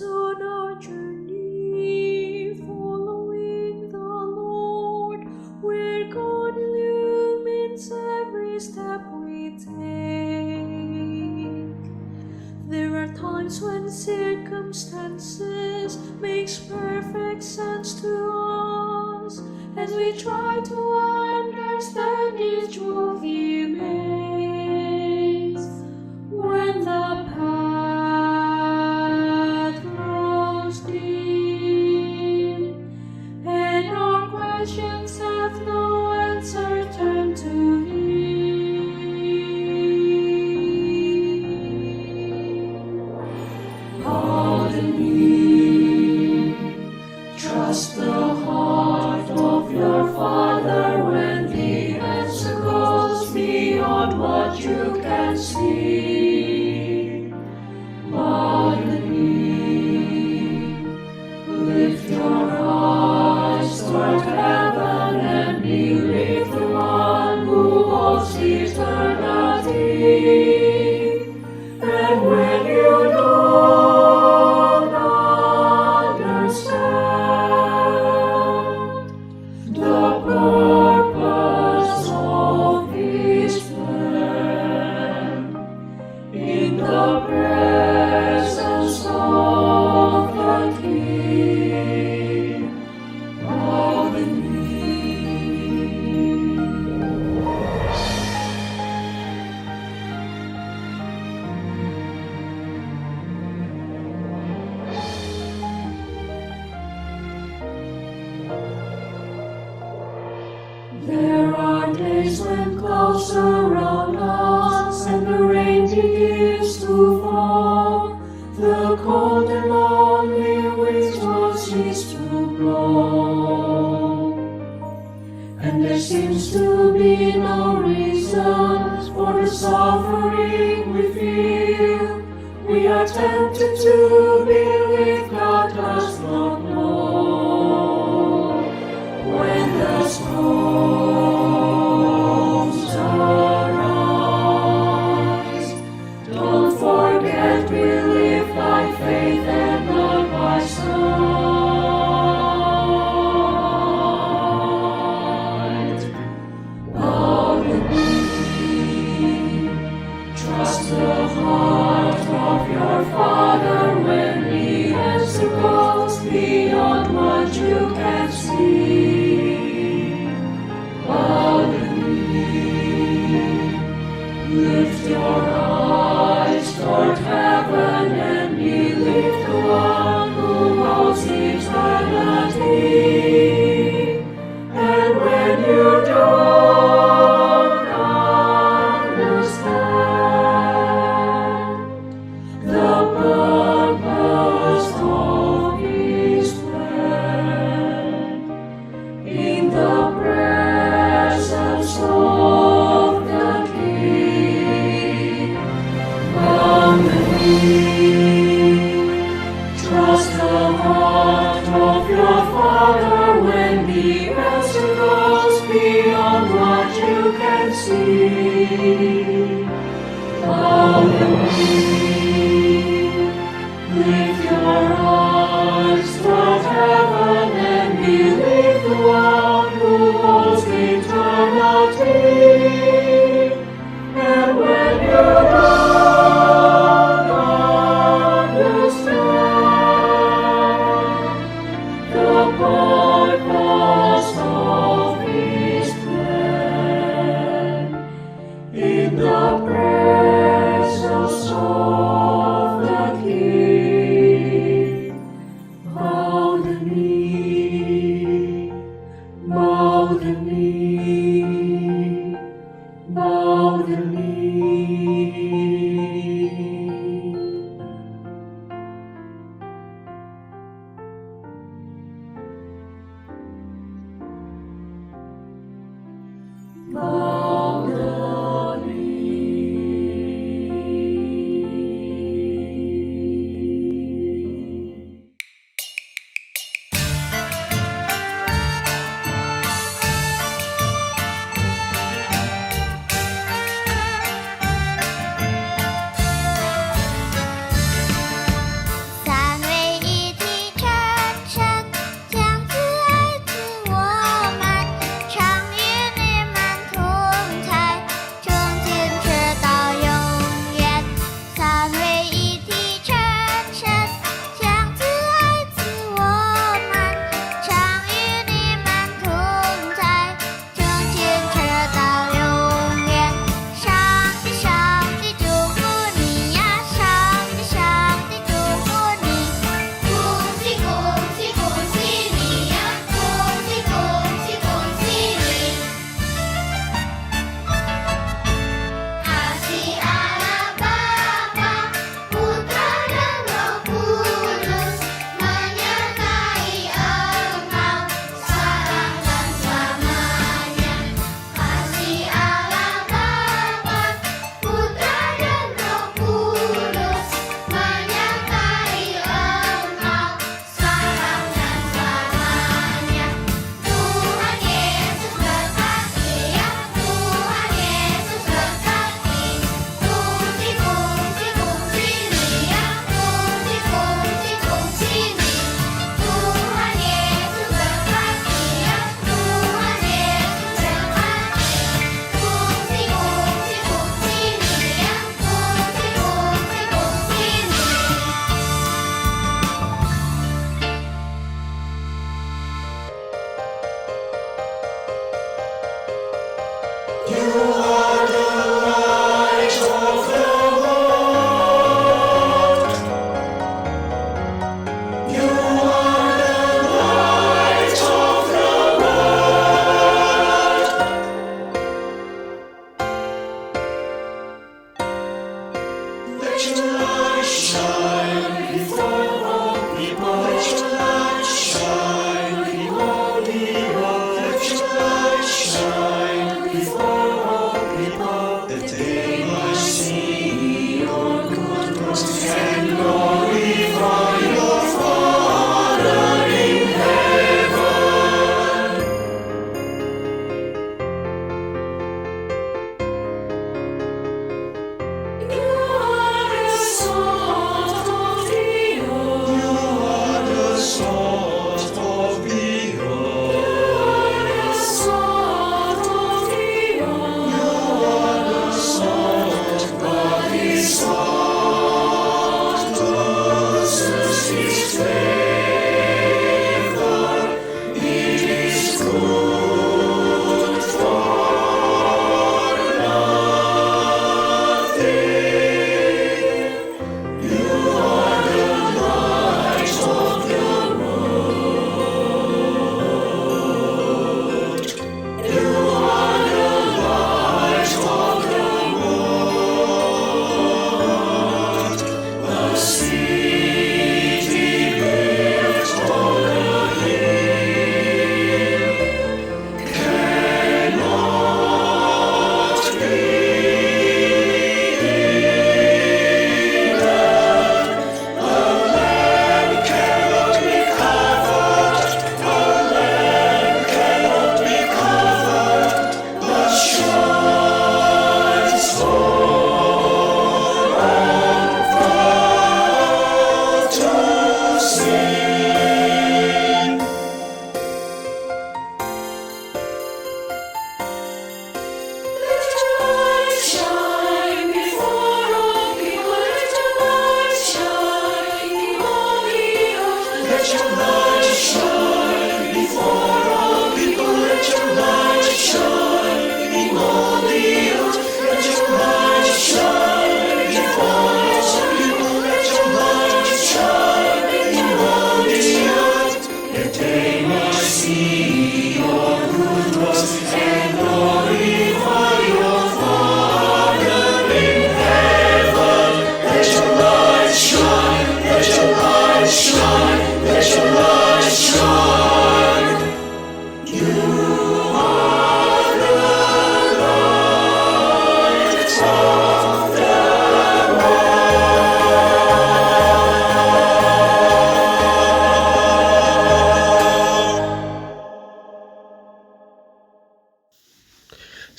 On our journey, following the Lord, where God illumines every step we take. There are times when circumstances makes perfect sense to us, as we try to understand each move He makes. When the path grows dim and our questions have no answer, turn to Him. Pardon me, trust the heart of your Father when the answer goes beyond what you can see. Pardon me, lift your eyes toward heaven and believe the one who holds eternity. And when you don't understand the purpose of His plan, in the presence of the King, pardon me. There are days when clouds surround us and the rain begins to fall. The cold and lonely winds won't cease to blow, and there seems to be no reason for the suffering we feel. We are tempted to believe God does not know. When the storms arise, don't forget we live by faith and not by sight. can see. Bow the knee, lift your eyes toward heaven and believe the one who holds eternity. And when you don't understand the purpose of His plan, in the presence of the King, bow the knee, trust the heart of your Father when the answer goes beyond what you can see. Bow the knee, lift your eyes toward heaven and believe the one who holds eternity. And when you don't understand the purpose of His plan, in the presence of the King, bow the knee, bow the knee, bow the knee. Bow the knee.三位一体真神，将慈爱赐我们，常与你们同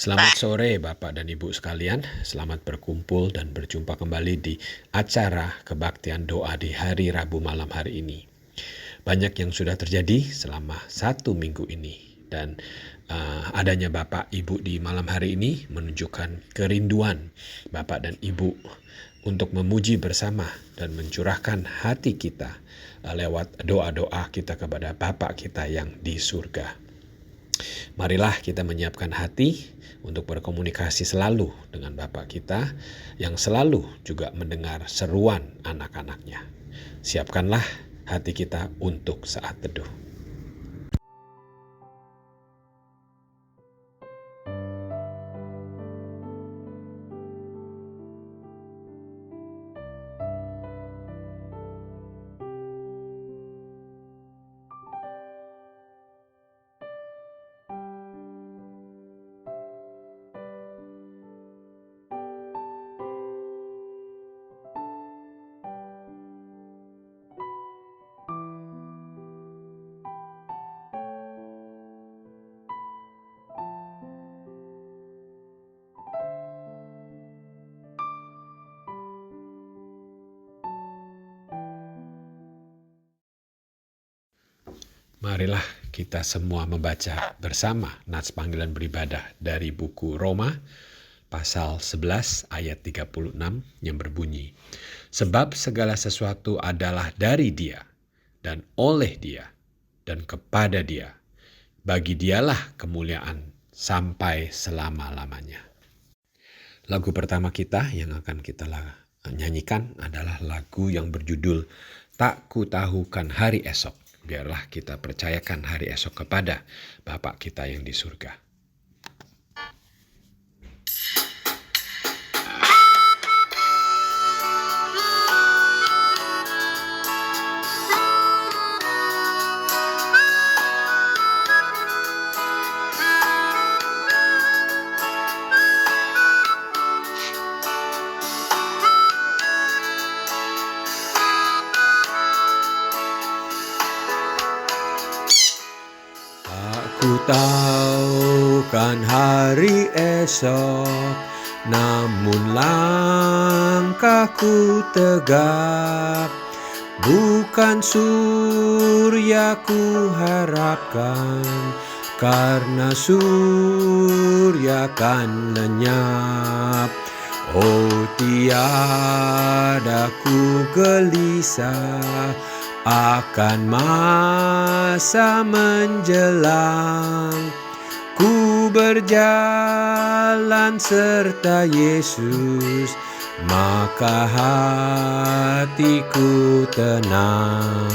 Selamat sore Bapak dan Ibu sekalian, selamat berkumpul dan berjumpa kembali di acara kebaktian doa di hari Rabu malam hari ini. Banyak yang sudah terjadi selama 1 minggu ini dan adanya Bapak Ibu di malam hari ini menunjukkan kerinduan Bapak dan Ibu untuk memuji bersama dan mencurahkan hati kita lewat doa-doa kita kepada Bapa kita yang di surga. Marilah kita menyiapkan hati untuk berkomunikasi selalu dengan Bapa kita yang selalu juga mendengar seruan anak-anaknya. Siapkanlah hati kita untuk saat teduh. Marilah kita semua membaca bersama nats panggilan beribadah dari buku Roma pasal 11 ayat 36 yang berbunyi, sebab segala sesuatu adalah dari Dia dan oleh Dia dan kepada Dia. Bagi Dialah kemuliaan sampai selama-lamanya. Lagu pertama kita yang akan kita nyanyikan adalah lagu yang berjudul Tak Kutahukan Hari Esok. Biarlah kita percayakan hari esok kepada Bapa kita yang di surga. Ku tahu kan hari esok, namun langkahku tegap. Bukan surya ku harapkan, karena surya kan lenyap. Oh, tiada ku gelisah akan masa menjelang. Ku berjalan serta Yesus, maka hatiku tenang.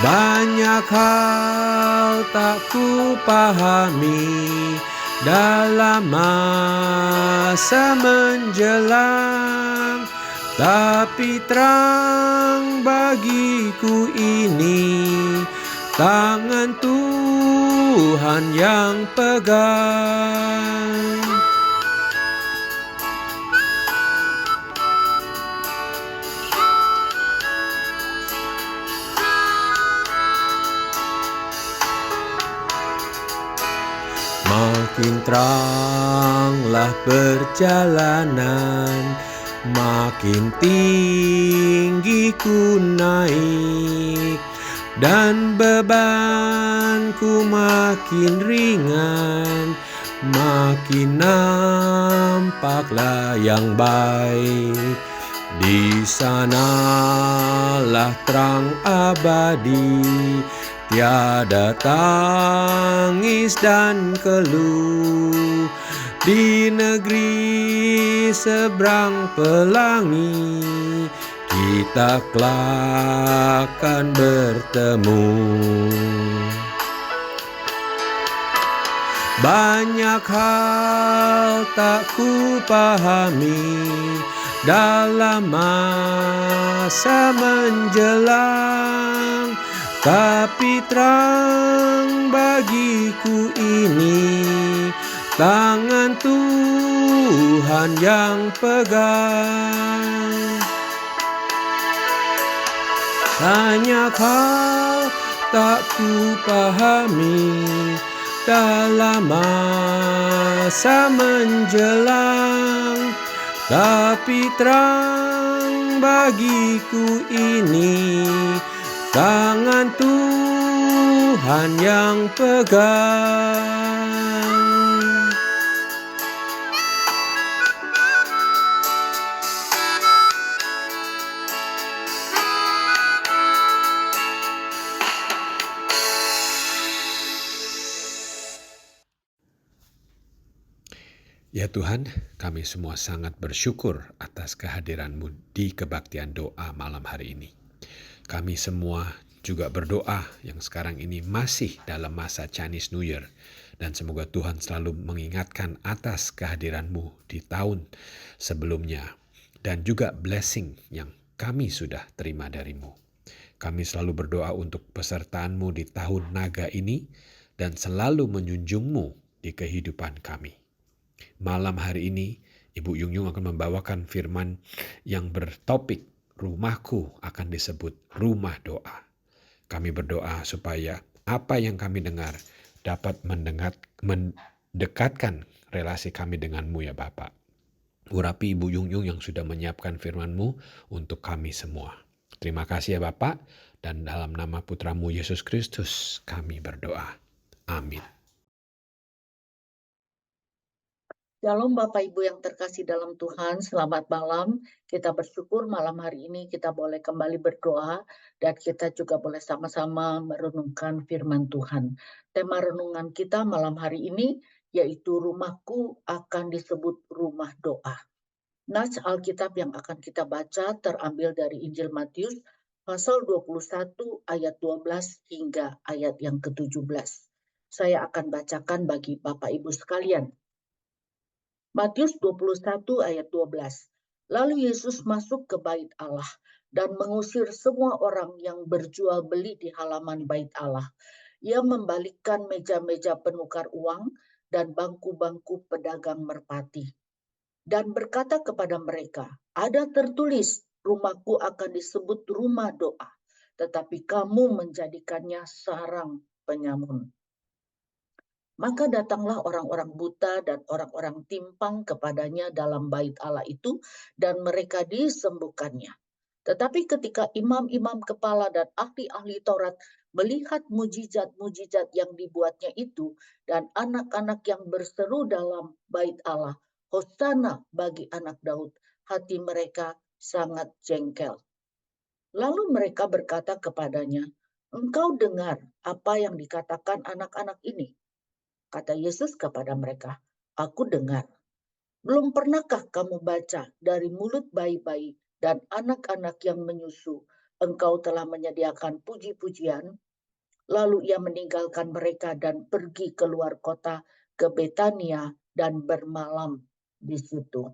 Banyak hal tak ku pahami dalam masa menjelang, tapi terang bagiku ini tangan Tuhan yang pegang. Makin teranglah perjalanan, makin tinggi ku naik, dan bebanku makin ringan, makin nampaklah yang baik. Di sanalah terang abadi, tiada tangis dan keluh. Di negeri seberang pelangi, kita kelak akan bertemu. Banyak hal tak ku pahami dalam masa menjelang, tapi terang bagiku ini tangan Tuhan yang pegang. Banyak hal tak ku pahami dalam masa menjelang, tapi terang bagiku ini tangan Tuhan yang pegang. Ya Tuhan, kami semua sangat bersyukur atas kehadiran-Mu di kebaktian doa malam hari ini. Kami semua juga berdoa yang sekarang ini masih dalam masa Chinese New Year. Dan semoga Tuhan selalu mengingatkan atas kehadiran-Mu di tahun sebelumnya. Dan juga blessing yang kami sudah terima dari-Mu. Kami selalu berdoa untuk pesertaan-Mu di tahun naga ini dan selalu menjunjung-Mu di kehidupan kami. Malam hari ini, Ibu Yung Yung akan membawakan firman yang bertopik rumahku akan disebut rumah doa. Kami berdoa supaya apa yang kami dengar dapat mendekatkan relasi kami dengan-Mu ya Bapak. Urapi Ibu Yung Yung yang sudah menyiapkan firman-Mu untuk kami semua. Terima kasih ya Bapak, dan dalam nama Putra-Mu Yesus Kristus kami berdoa. Amin. Shalom Bapak Ibu yang terkasih dalam Tuhan, selamat malam. Kita bersyukur malam hari ini kita boleh kembali berdoa dan kita juga boleh sama-sama merenungkan firman Tuhan. Tema renungan kita malam hari ini yaitu rumahku akan disebut rumah doa. Nas Alkitab yang akan kita baca terambil dari Injil Matius pasal 21 ayat 12 hingga ayat yang ke-17. Saya akan bacakan bagi Bapak Ibu sekalian. Matius 21 ayat 12. Lalu Yesus masuk ke bait Allah dan mengusir semua orang yang berjual beli di halaman bait Allah. Ia membalikkan meja-meja penukar uang dan bangku-bangku pedagang merpati. Dan berkata kepada mereka, ada tertulis, rumahku akan disebut rumah doa, tetapi kamu menjadikannya sarang penyamun. Maka datanglah orang-orang buta dan orang-orang timpang kepadanya dalam bait Allah itu, dan mereka disembuhkannya. Tetapi ketika imam-imam kepala dan ahli-ahli Taurat melihat mujizat-mujizat yang dibuatnya itu, dan anak-anak yang berseru dalam bait Allah, Hosana bagi anak Daud, hati mereka sangat jengkel. Lalu mereka berkata kepadanya, engkau dengar apa yang dikatakan anak-anak ini? Kata Yesus kepada mereka, aku dengar. Belum pernahkah kamu baca dari mulut bayi-bayi dan anak-anak yang menyusu, engkau telah menyediakan puji-pujian? Lalu ia meninggalkan mereka dan pergi keluar kota ke Betania dan bermalam di situ.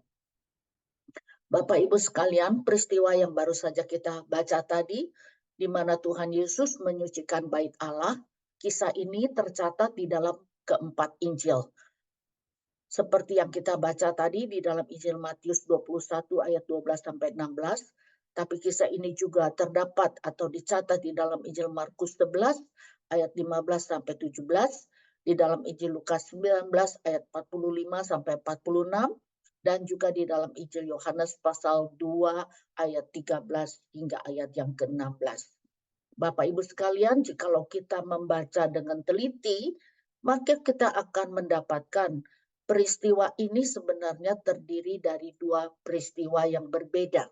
Bapak Ibu sekalian, peristiwa yang baru saja kita baca tadi, di mana Tuhan Yesus menyucikan bait Allah, kisah ini tercatat di dalam keempat Injil. Seperti yang kita baca tadi di dalam Injil Matius 21 ayat 12 sampai 16, tapi kisah ini juga terdapat atau dicatat di dalam Injil Markus 11 ayat 15 sampai 17, di dalam Injil Lukas 19 ayat 45 sampai 46, dan juga di dalam Injil Yohanes pasal 2 ayat 13 hingga ayat yang ke-16. Bapak Ibu sekalian, jikalau kita membaca dengan teliti, maka kita akan mendapatkan peristiwa ini sebenarnya terdiri dari dua peristiwa yang berbeda.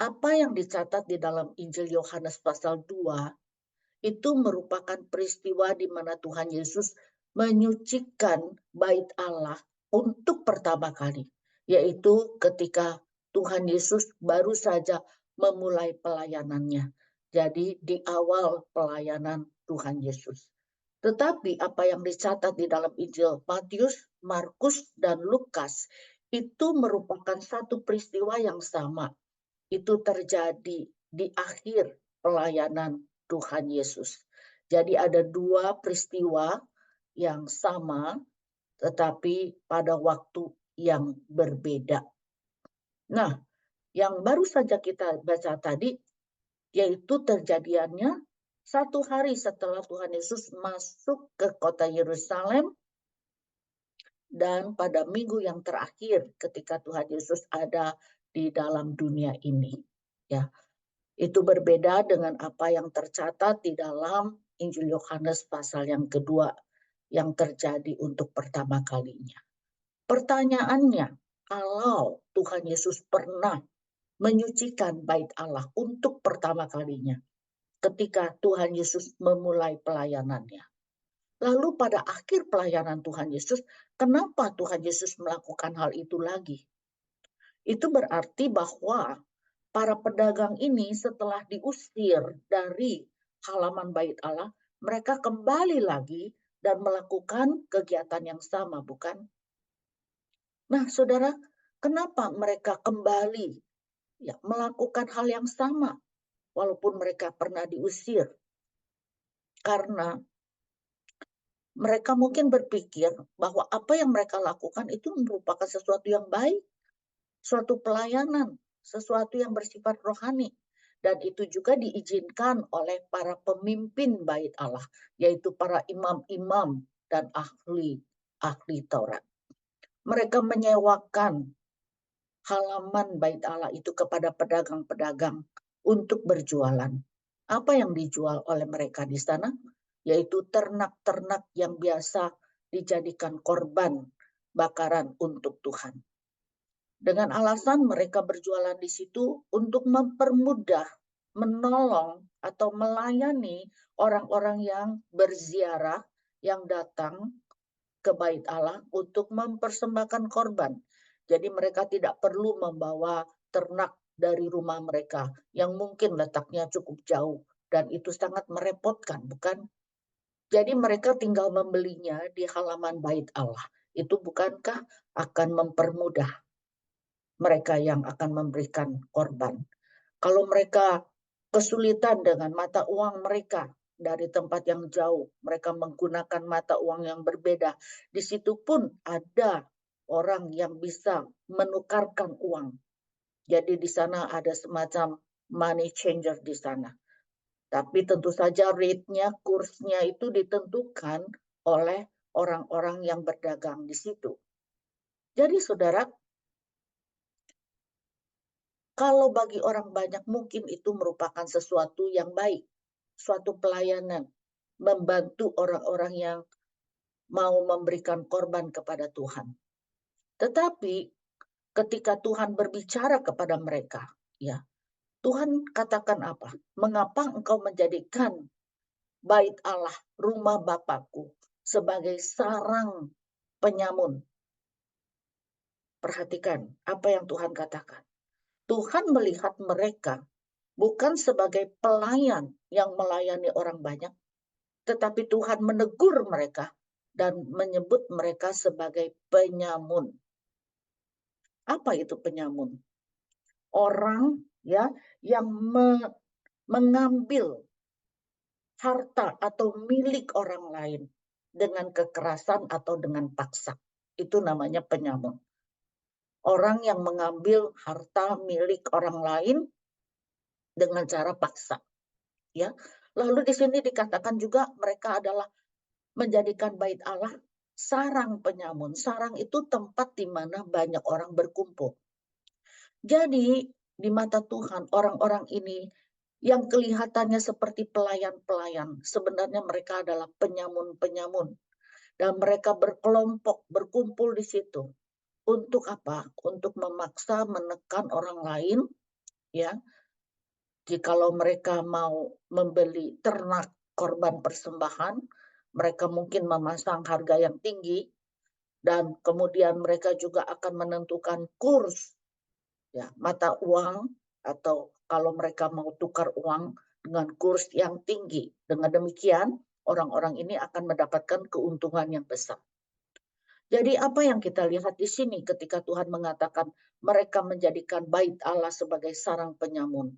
Apa yang dicatat di dalam Injil Yohanes pasal 2 itu merupakan peristiwa di mana Tuhan Yesus menyucikan bait Allah untuk pertama kali, yaitu ketika Tuhan Yesus baru saja memulai pelayanannya. Jadi di awal pelayanan Tuhan Yesus. Tetapi apa yang dicatat di dalam Injil Matius, Markus, dan Lukas itu merupakan satu peristiwa yang sama. Itu terjadi di akhir pelayanan Tuhan Yesus. Jadi ada dua peristiwa yang sama, tetapi pada waktu yang berbeda. Nah, yang baru saja kita baca tadi, yaitu terjadiannya Satu hari setelah Tuhan Yesus masuk ke kota Yerusalem, dan pada minggu yang terakhir ketika Tuhan Yesus ada di dalam dunia ini. Ya, itu berbeda dengan apa yang tercatat di dalam Injil Yohanes pasal yang kedua yang terjadi untuk pertama kalinya. Pertanyaannya, kalau Tuhan Yesus pernah menyucikan bait Allah untuk pertama kalinya ketika Tuhan Yesus memulai pelayanannya. Lalu pada akhir pelayanan Tuhan Yesus, kenapa Tuhan Yesus melakukan hal itu lagi? Itu berarti bahwa para pedagang ini setelah diusir dari halaman bait Allah, mereka kembali lagi dan melakukan kegiatan yang sama, bukan? Nah, saudara, kenapa mereka kembali ya melakukan hal yang sama walaupun mereka pernah diusir? Karena mereka mungkin berpikir bahwa apa yang mereka lakukan itu merupakan sesuatu yang baik, suatu pelayanan, sesuatu yang bersifat rohani. Dan itu juga diizinkan oleh para pemimpin bait Allah, yaitu para imam-imam dan ahli Taurat. Mereka menyewakan halaman bait Allah itu kepada pedagang-pedagang untuk berjualan. Apa yang dijual oleh mereka di sana? Yaitu ternak-ternak yang biasa dijadikan korban bakaran untuk Tuhan. Dengan alasan mereka berjualan di situ untuk mempermudah, menolong, atau melayani orang-orang yang berziarah, yang datang ke bait Allah untuk mempersembahkan korban. Jadi mereka tidak perlu membawa ternak dari rumah mereka yang mungkin letaknya cukup jauh dan itu sangat merepotkan, bukan? Jadi mereka tinggal membelinya di halaman bait Allah. Itu bukankah akan mempermudah mereka yang akan memberikan korban? Kalau mereka kesulitan dengan mata uang mereka dari tempat yang jauh, mereka menggunakan mata uang yang berbeda. Di situ pun ada orang yang bisa menukarkan uang. Jadi di sana ada semacam money changer di sana. Tapi tentu saja rate-nya, kursnya itu ditentukan oleh orang-orang yang berdagang di situ. Jadi saudara, kalau bagi orang banyak mungkin itu merupakan sesuatu yang baik, suatu pelayanan, membantu orang-orang yang mau memberikan korban kepada Tuhan. Tetapi ketika Tuhan berbicara kepada mereka, ya, Tuhan katakan apa? Mengapa engkau menjadikan bait Allah, rumah Bapakku, sebagai sarang penyamun? Perhatikan apa yang Tuhan katakan. Tuhan melihat mereka bukan sebagai pelayan yang melayani orang banyak, tetapi Tuhan menegur mereka dan menyebut mereka sebagai penyamun. Apa itu penyamun? Orang ya yang mengambil harta atau milik orang lain dengan kekerasan atau dengan paksa. Itu namanya penyamun. Orang yang mengambil harta milik orang lain dengan cara paksa. Ya. Lalu di sini dikatakan juga mereka adalah menjadikan bait Allah sarang penyamun. Sarang itu tempat di mana banyak orang berkumpul. Jadi di mata Tuhan orang-orang ini yang kelihatannya seperti pelayan-pelayan, sebenarnya mereka adalah penyamun-penyamun. Dan mereka berkelompok, berkumpul di situ. Untuk apa? Untuk memaksa menekan orang lain, ya. Jikalau mereka mau membeli ternak korban persembahan, mereka mungkin memasang harga yang tinggi dan kemudian mereka juga akan menentukan kurs ya, mata uang atau kalau mereka mau tukar uang dengan kurs yang tinggi. Dengan demikian, orang-orang ini akan mendapatkan keuntungan yang besar. Jadi apa yang kita lihat di sini ketika Tuhan mengatakan mereka menjadikan bait Allah sebagai sarang penyamun.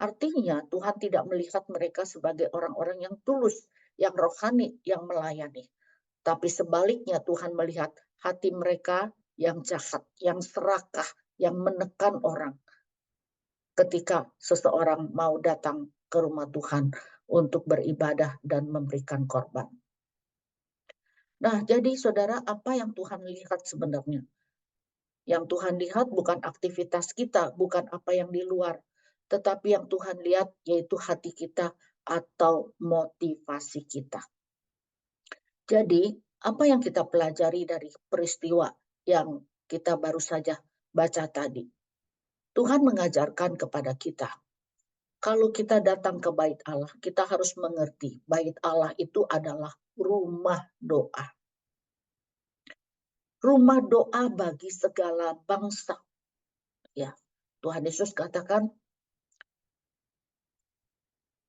Artinya Tuhan tidak melihat mereka sebagai orang-orang yang tulus, yang rohani, yang melayani. Tapi sebaliknya Tuhan melihat hati mereka yang jahat, yang serakah, yang menekan orang. Ketika seseorang mau datang ke rumah Tuhan, untuk beribadah dan memberikan korban. Nah, jadi saudara, apa yang Tuhan lihat sebenarnya? Yang Tuhan lihat bukan aktivitas kita, bukan apa yang di luar, tetapi yang Tuhan lihat yaitu hati kita atau motivasi kita. Jadi, apa yang kita pelajari dari peristiwa yang kita baru saja baca tadi? Tuhan mengajarkan kepada kita, kalau kita datang ke bait Allah, kita harus mengerti bait Allah itu adalah rumah doa. Rumah doa bagi segala bangsa. Ya, Tuhan Yesus katakan,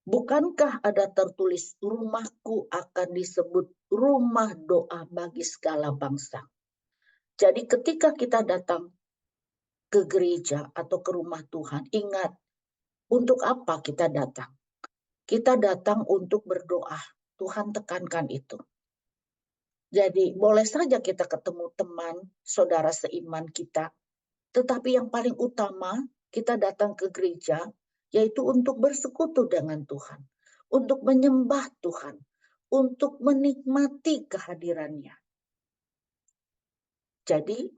bukankah ada tertulis rumahku akan disebut rumah doa bagi segala bangsa. Jadi ketika kita datang ke gereja atau ke rumah Tuhan, ingat untuk apa kita datang? Kita datang untuk berdoa. Tuhan tekankan itu. Jadi boleh saja kita ketemu teman, saudara seiman kita, tetapi yang paling utama kita datang ke gereja yaitu untuk bersekutu dengan Tuhan, untuk menyembah Tuhan, untuk menikmati kehadirannya. Jadi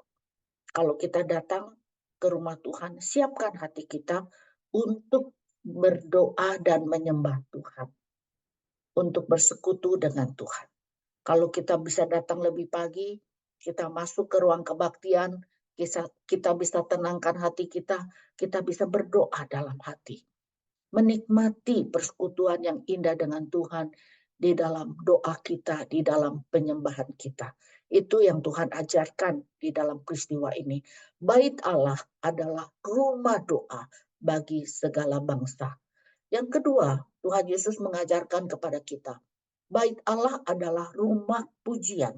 kalau kita datang ke rumah Tuhan, siapkan hati kita untuk berdoa dan menyembah Tuhan, untuk bersekutu dengan Tuhan. Kalau kita bisa datang lebih pagi, kita masuk ke ruang kebaktian, kita bisa tenangkan hati kita bisa berdoa dalam hati. Menikmati persekutuan yang indah dengan Tuhan di dalam doa kita, di dalam penyembahan kita. Itu yang Tuhan ajarkan di dalam peristiwa ini. Bait Allah adalah rumah doa bagi segala bangsa. Yang kedua, Tuhan Yesus mengajarkan kepada kita, bait Allah adalah rumah pujian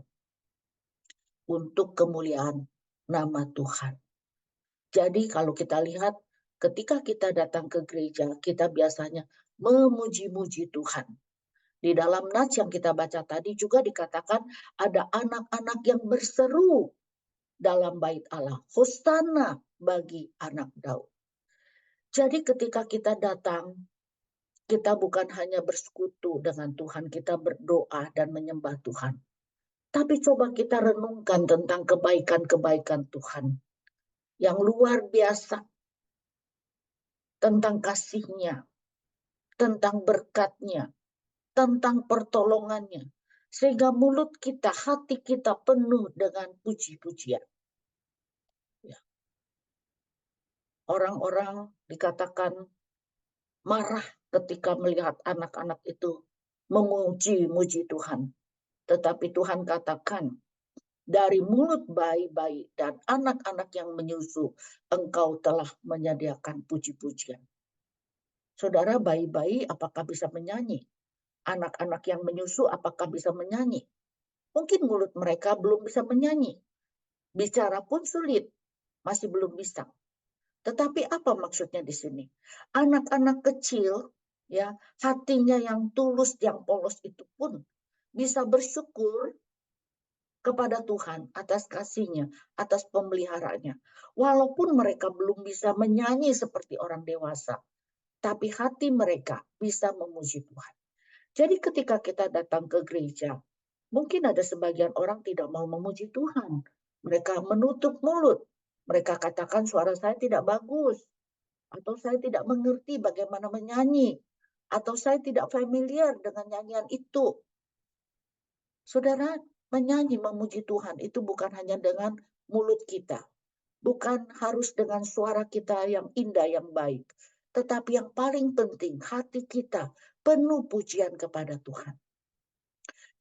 untuk kemuliaan nama Tuhan. Jadi kalau kita lihat ketika kita datang ke gereja, kita biasanya memuji-muji Tuhan. Di dalam nats yang kita baca tadi juga dikatakan ada anak-anak yang berseru dalam bait Allah. Hosana bagi anak Daud. Jadi ketika kita datang, kita bukan hanya bersekutu dengan Tuhan, kita berdoa dan menyembah Tuhan. Tapi coba kita renungkan tentang kebaikan-kebaikan Tuhan yang luar biasa, tentang kasih-Nya, tentang berkat-Nya, tentang pertolongannya. Sehingga mulut kita, hati kita penuh dengan puji-pujian. Ya. Orang-orang dikatakan marah ketika melihat anak-anak itu memuji-muji Tuhan. Tetapi Tuhan katakan, dari mulut bayi-bayi dan anak-anak yang menyusu, engkau telah menyediakan puji-pujian. Saudara, bayi-bayi apakah bisa menyanyi? Anak-anak yang menyusu apakah bisa menyanyi? Mungkin mulut mereka belum bisa menyanyi. Bicara pun sulit, masih belum bisa. Tetapi apa maksudnya di sini? Anak-anak kecil, ya, hatinya yang tulus, yang polos itu pun bisa bersyukur kepada Tuhan atas kasih-Nya, atas pemeliharaannya. Walaupun mereka belum bisa menyanyi seperti orang dewasa, tapi hati mereka bisa memuji Tuhan. Jadi ketika kita datang ke gereja, mungkin ada sebagian orang tidak mau memuji Tuhan. Mereka menutup mulut. Mereka katakan suara saya tidak bagus. Atau saya tidak mengerti bagaimana menyanyi. Atau saya tidak familiar dengan nyanyian itu. Saudara, menyanyi memuji Tuhan itu bukan hanya dengan mulut kita. Bukan harus dengan suara kita yang indah, yang baik. Tetapi yang paling penting, hati kita penuh pujian kepada Tuhan.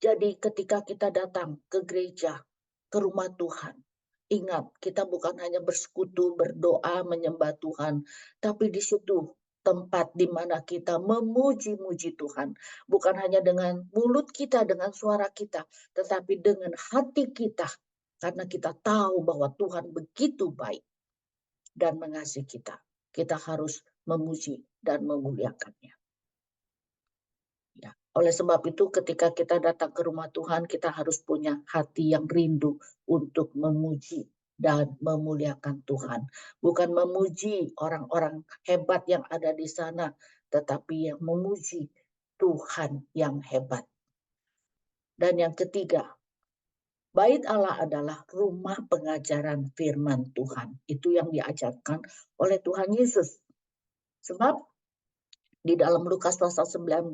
Jadi ketika kita datang ke gereja, ke rumah Tuhan, ingat kita bukan hanya bersekutu, berdoa, menyembah Tuhan, tapi di situ tempat di mana kita memuji-muji Tuhan. Bukan hanya dengan mulut kita, dengan suara kita, tetapi dengan hati kita. Karena kita tahu bahwa Tuhan begitu baik dan mengasihi kita. Kita harus memuji dan memuliakannya. Ya. Oleh sebab itu ketika kita datang ke rumah Tuhan, kita harus punya hati yang rindu untuk memuji dan memuliakan Tuhan. Bukan memuji orang-orang hebat yang ada di sana, tetapi yang memuji Tuhan yang hebat. Dan yang ketiga, Bait Allah adalah rumah pengajaran firman Tuhan. Itu yang diajarkan oleh Tuhan Yesus. Sebab di dalam Lukas pasal 19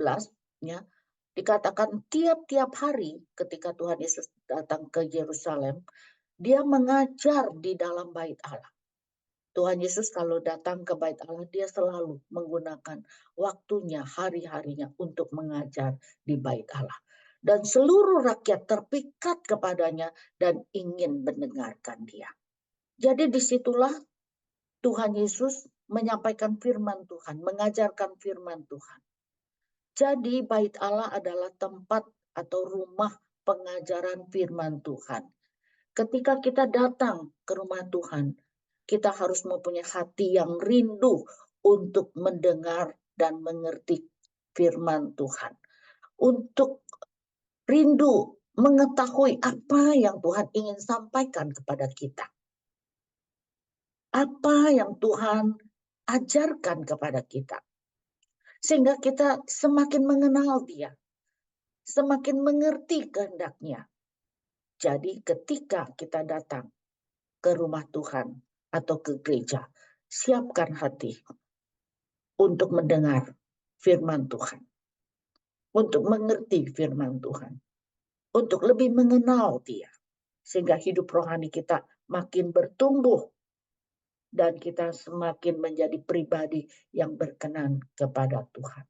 ya, dikatakan tiap-tiap hari ketika Tuhan Yesus datang ke Yerusalem, dia mengajar di dalam bait Allah. Tuhan Yesus kalau datang ke bait Allah, dia selalu menggunakan waktunya, hari-harinya untuk mengajar di bait Allah. Dan seluruh rakyat terpikat kepadanya dan ingin mendengarkan dia. Jadi disitulah Tuhan Yesus menyampaikan firman Tuhan, mengajarkan firman Tuhan. Jadi bait Allah adalah tempat atau rumah pengajaran firman Tuhan. Ketika kita datang ke rumah Tuhan, kita harus mempunyai hati yang rindu untuk mendengar dan mengerti firman Tuhan. Untuk rindu mengetahui apa yang Tuhan ingin sampaikan kepada kita. Apa yang Tuhan ajarkan kepada kita. Sehingga kita semakin mengenal Dia. Semakin mengerti kehendaknya. Jadi ketika kita datang ke rumah Tuhan atau ke gereja, siapkan hati untuk mendengar firman Tuhan. Untuk mengerti firman Tuhan. Untuk lebih mengenal Dia. Sehingga hidup rohani kita makin bertumbuh. Dan kita semakin menjadi pribadi yang berkenan kepada Tuhan.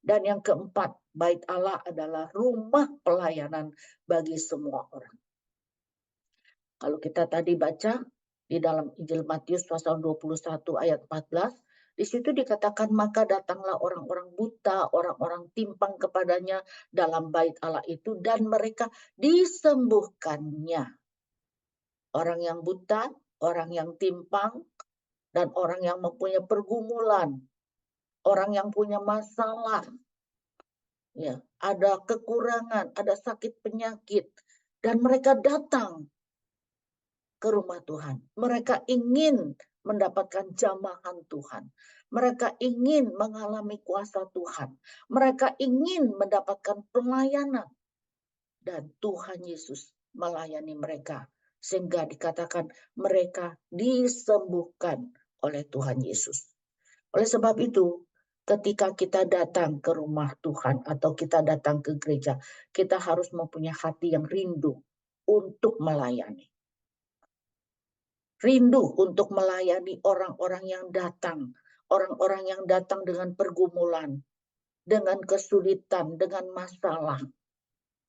Dan yang keempat, bait Allah adalah rumah pelayanan bagi semua orang. Kalau kita tadi baca di dalam Injil Matius pasal 21 ayat 14, di situ dikatakan maka datanglah orang-orang buta, orang-orang timpang kepadanya dalam bait Allah itu dan mereka disembuhkannya. Orang yang buta, orang yang timpang, dan orang yang mempunyai pergumulan, orang yang punya masalah, ya, ada kekurangan, ada sakit penyakit, dan mereka datang ke rumah Tuhan. Mereka ingin mendapatkan jamahan Tuhan. Mereka ingin mengalami kuasa Tuhan. Mereka ingin mendapatkan pelayanan. Dan Tuhan Yesus melayani mereka. Sehingga dikatakan mereka disembuhkan oleh Tuhan Yesus. Oleh sebab itu, ketika kita datang ke rumah Tuhan atau kita datang ke gereja, kita harus mempunyai hati yang rindu untuk melayani. Rindu untuk melayani orang-orang yang datang. Orang-orang yang datang dengan pergumulan, dengan kesulitan, dengan masalah.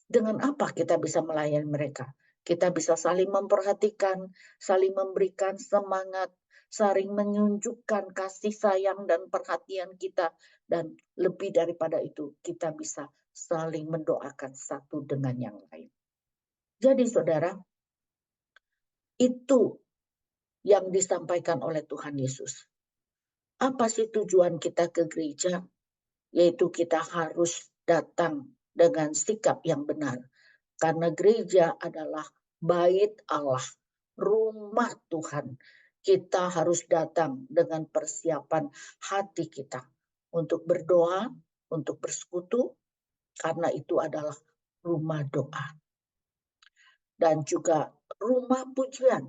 Dengan apa kita bisa melayani mereka? Kita bisa saling memperhatikan, saling memberikan semangat, saling menunjukkan kasih sayang dan perhatian kita. Dan lebih daripada itu, kita bisa saling mendoakan satu dengan yang lain. Jadi saudara, itu yang disampaikan oleh Tuhan Yesus. Apa sih tujuan kita ke gereja? Yaitu kita harus datang dengan sikap yang benar. Karena gereja adalah bait Allah, rumah Tuhan. Kita harus datang dengan persiapan hati kita untuk berdoa, untuk bersekutu, karena itu adalah rumah doa. Dan juga rumah pujian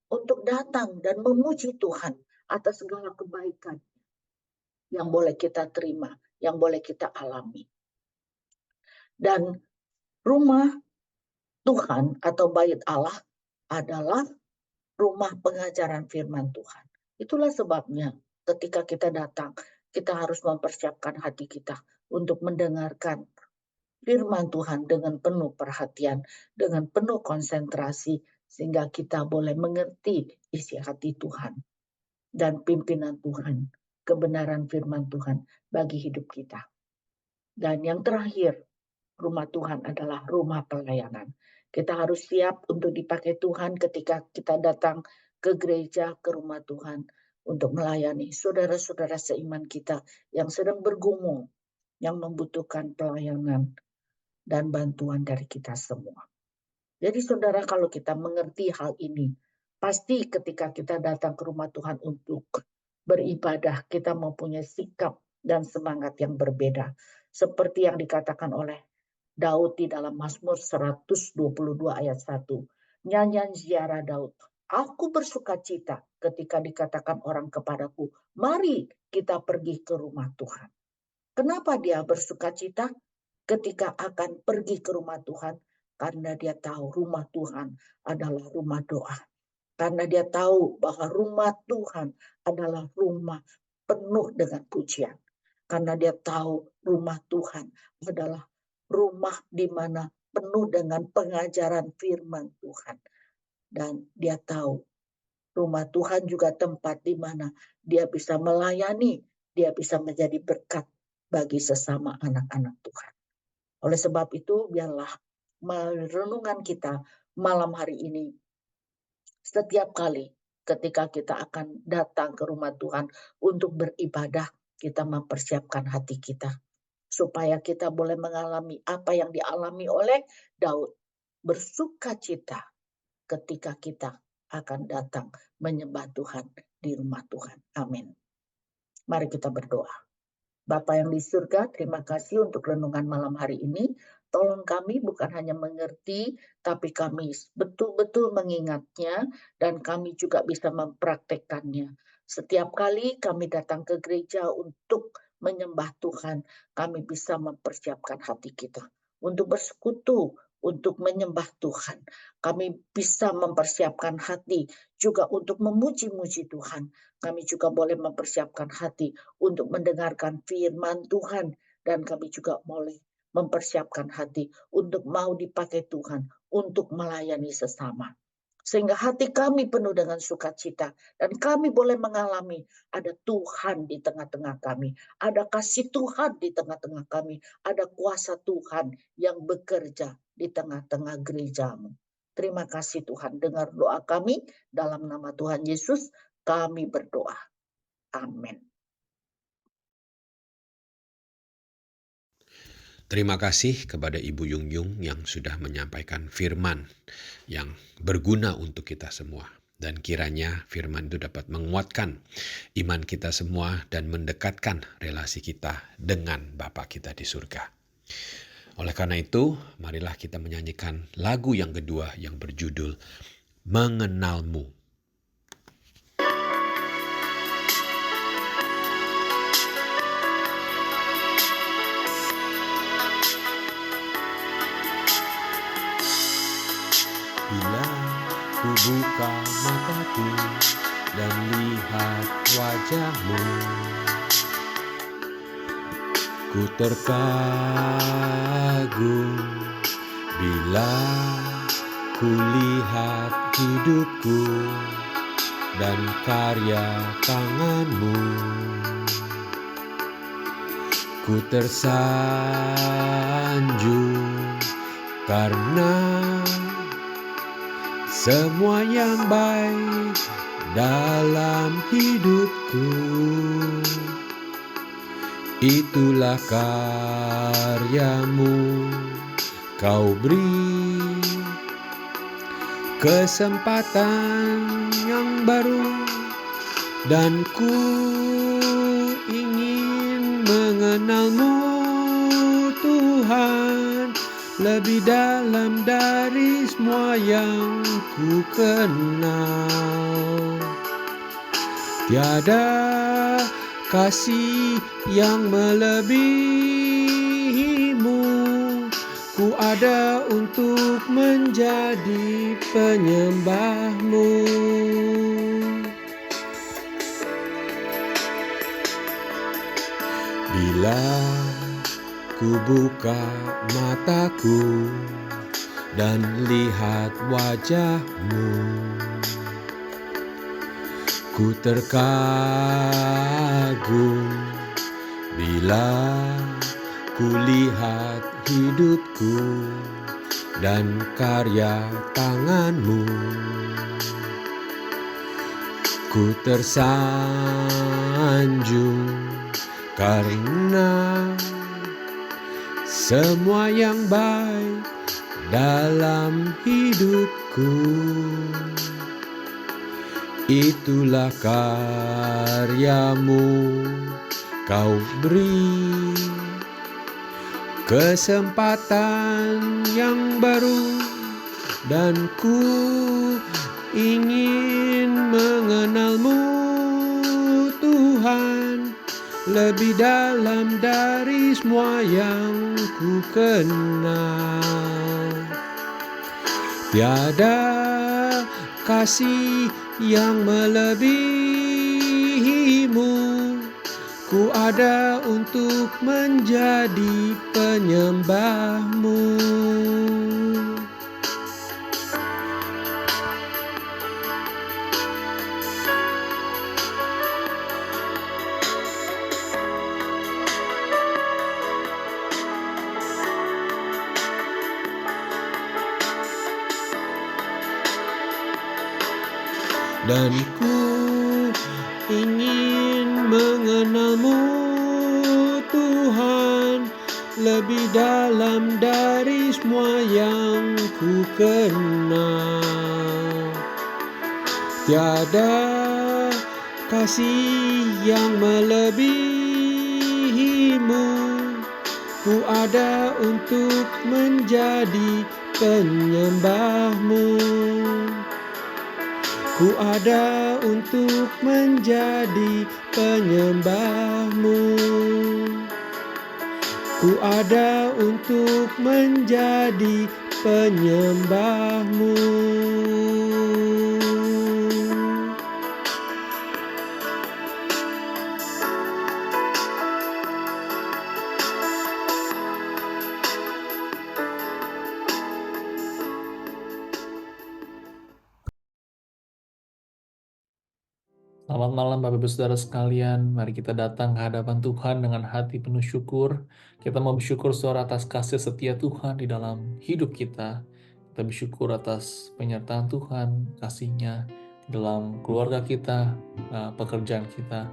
untuk datang dan memuji Tuhan atas segala kebaikan yang boleh kita terima, yang boleh kita alami. Dan rumah Tuhan atau bait Allah adalah rumah pengajaran firman Tuhan. Itulah sebabnya ketika kita datang, kita harus mempersiapkan hati kita untuk mendengarkan firman Tuhan dengan penuh perhatian, dengan penuh konsentrasi, sehingga kita boleh mengerti isi hati Tuhan dan pimpinan Tuhan, kebenaran firman Tuhan bagi hidup kita. Dan yang terakhir, rumah Tuhan adalah rumah pelayanan. Kita harus siap untuk dipakai Tuhan ketika kita datang ke gereja, ke rumah Tuhan untuk melayani saudara-saudara seiman kita yang sedang bergumul, yang membutuhkan pelayanan dan bantuan dari kita semua. Jadi saudara, kalau kita mengerti hal ini, pasti ketika kita datang ke rumah Tuhan untuk beribadah, kita mempunyai sikap dan semangat yang berbeda. seperti yang dikatakan oleh Daud di dalam Mazmur 122 ayat 1. Nyanyian ziarah Daud. Aku bersukacita ketika dikatakan orang kepadaku, mari kita pergi ke rumah Tuhan. Kenapa dia bersukacita ketika akan pergi ke rumah Tuhan? Karena dia tahu rumah Tuhan adalah rumah doa. Karena dia tahu bahwa rumah Tuhan adalah rumah penuh dengan pujian. Karena dia tahu rumah Tuhan adalah rumah di mana penuh dengan pengajaran firman Tuhan. Dan dia tahu rumah Tuhan juga tempat di mana dia bisa melayani, dia bisa menjadi berkat bagi sesama anak-anak Tuhan. Oleh sebab itu, biarlah renungan kita malam hari ini, setiap kali ketika kita akan datang ke rumah Tuhan untuk beribadah, kita mempersiapkan hati kita supaya kita boleh mengalami apa yang dialami oleh Daud, bersukacita ketika kita akan datang menyembah Tuhan di rumah Tuhan. Amin. Mari kita berdoa. Bapa yang di surga, terima kasih untuk renungan malam hari ini. Tolong kami bukan hanya mengerti, tapi kami betul-betul mengingatnya dan kami juga bisa mempraktekkannya. Setiap kali kami datang ke gereja untuk menyembah Tuhan, kami bisa mempersiapkan hati kita untuk bersekutu, untuk menyembah Tuhan. Kami bisa mempersiapkan hati juga untuk memuji-muji Tuhan. Kami juga boleh mempersiapkan hati untuk mendengarkan firman Tuhan. Dan kami juga boleh mempersiapkan hati untuk mau dipakai Tuhan untuk melayani sesama. Sehingga hati kami penuh dengan sukacita. Dan kami boleh mengalami ada Tuhan di tengah-tengah kami. Ada kasih Tuhan di tengah-tengah kami. Ada kuasa Tuhan yang bekerja di tengah-tengah gerejamu. Terima kasih Tuhan. Dengar doa kami. Dalam nama Tuhan Yesus kami berdoa. Amin. Terima kasih kepada Ibu Yung Yung yang sudah menyampaikan firman yang berguna untuk kita semua. Dan kiranya firman itu dapat menguatkan iman kita semua dan mendekatkan relasi kita dengan Bapa kita di surga. Oleh karena itu, marilah kita menyanyikan lagu yang kedua yang berjudul Mengenalmu. Bila ku buka mataku dan lihat wajahmu, ku terkagum bila ku lihat hidupku dan karya tanganmu. Ku tersanjung karena semua yang baik dalam hidupku, itulah karyamu. Kau beri kesempatan yang baru dan ku ingin mengenalmu Tuhan, lebih dalam dari semua yang ku kenal. Tiada kasih yang melebihimu. Ku ada untuk menjadi penyembahmu. Bila ku buka mataku dan lihat wajahmu, ku terkagum bila ku lihat hidupku dan karya tanganmu. Ku tersanjung karena semua yang baik dalam hidupku, itulah karyamu. Kau beri kesempatan yang baru, dan ku ingin mengenalmu Tuhan lebih dalam dari semua yang ku kenal. Tiada kasih yang melebihimu, ku ada untuk menjadi penyembahmu. Dan ku ingin mengenalmu Tuhan lebih dalam dari semua yang ku kenal. Tiada kasih yang melebihimu, ku ada untuk menjadi penyembahmu. Ku ada untuk menjadi penyembahmu. Ku ada untuk menjadi penyembahmu. Selamat malam Bapak Ibu Saudara sekalian, mari kita datang ke hadapan Tuhan dengan hati penuh syukur. Kita mau bersyukur Saudara atas kasih setia Tuhan di dalam hidup kita. Kita bersyukur atas penyertaan Tuhan, kasih-Nya di dalam keluarga kita, pekerjaan kita.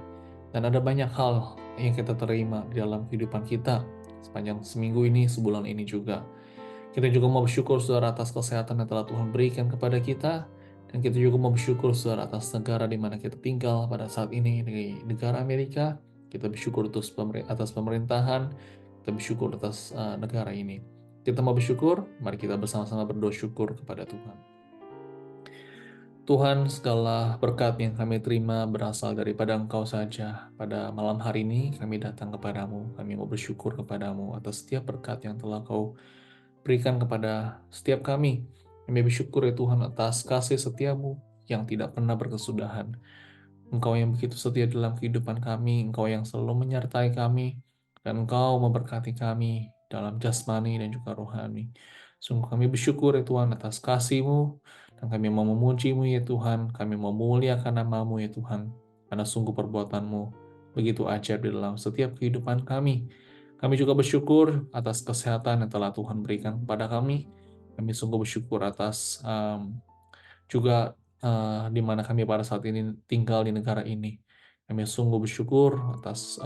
Dan ada banyak hal yang kita terima di dalam kehidupan kita sepanjang seminggu ini, sebulan ini juga. Kita juga mau bersyukur Saudara atas kesehatan yang telah Tuhan berikan kepada kita. Dan kita juga mau bersyukur Saudara atas negara di mana kita tinggal pada saat ini, di negara Amerika. Kita bersyukur atas pemerintahan, kita bersyukur atas negara ini. Kita mau bersyukur, mari kita bersama-sama berdoa syukur kepada Tuhan. Tuhan, segala berkat yang kami terima berasal daripada Engkau saja. Pada malam hari ini kami datang kepadamu, kami mau bersyukur kepadamu atas setiap berkat yang telah Kau berikan kepada setiap kami. Kami bersyukur ya Tuhan atas kasih setiamu yang tidak pernah berkesudahan. Engkau yang begitu setia dalam kehidupan kami, Engkau yang selalu menyertai kami, dan Engkau memberkati kami dalam jasmani dan juga rohani. Sungguh kami bersyukur ya Tuhan atas kasih-Mu, dan kami mau memuji-Mu ya Tuhan, kami mau memuliakan nama-Mu ya Tuhan, karena sungguh perbuatan-Mu begitu ajaib di dalam setiap kehidupan kami. Kami juga bersyukur atas kesehatan yang telah Tuhan berikan kepada kami. Kami sungguh bersyukur atas juga di mana kami pada saat ini tinggal di negara ini. Kami sungguh bersyukur atas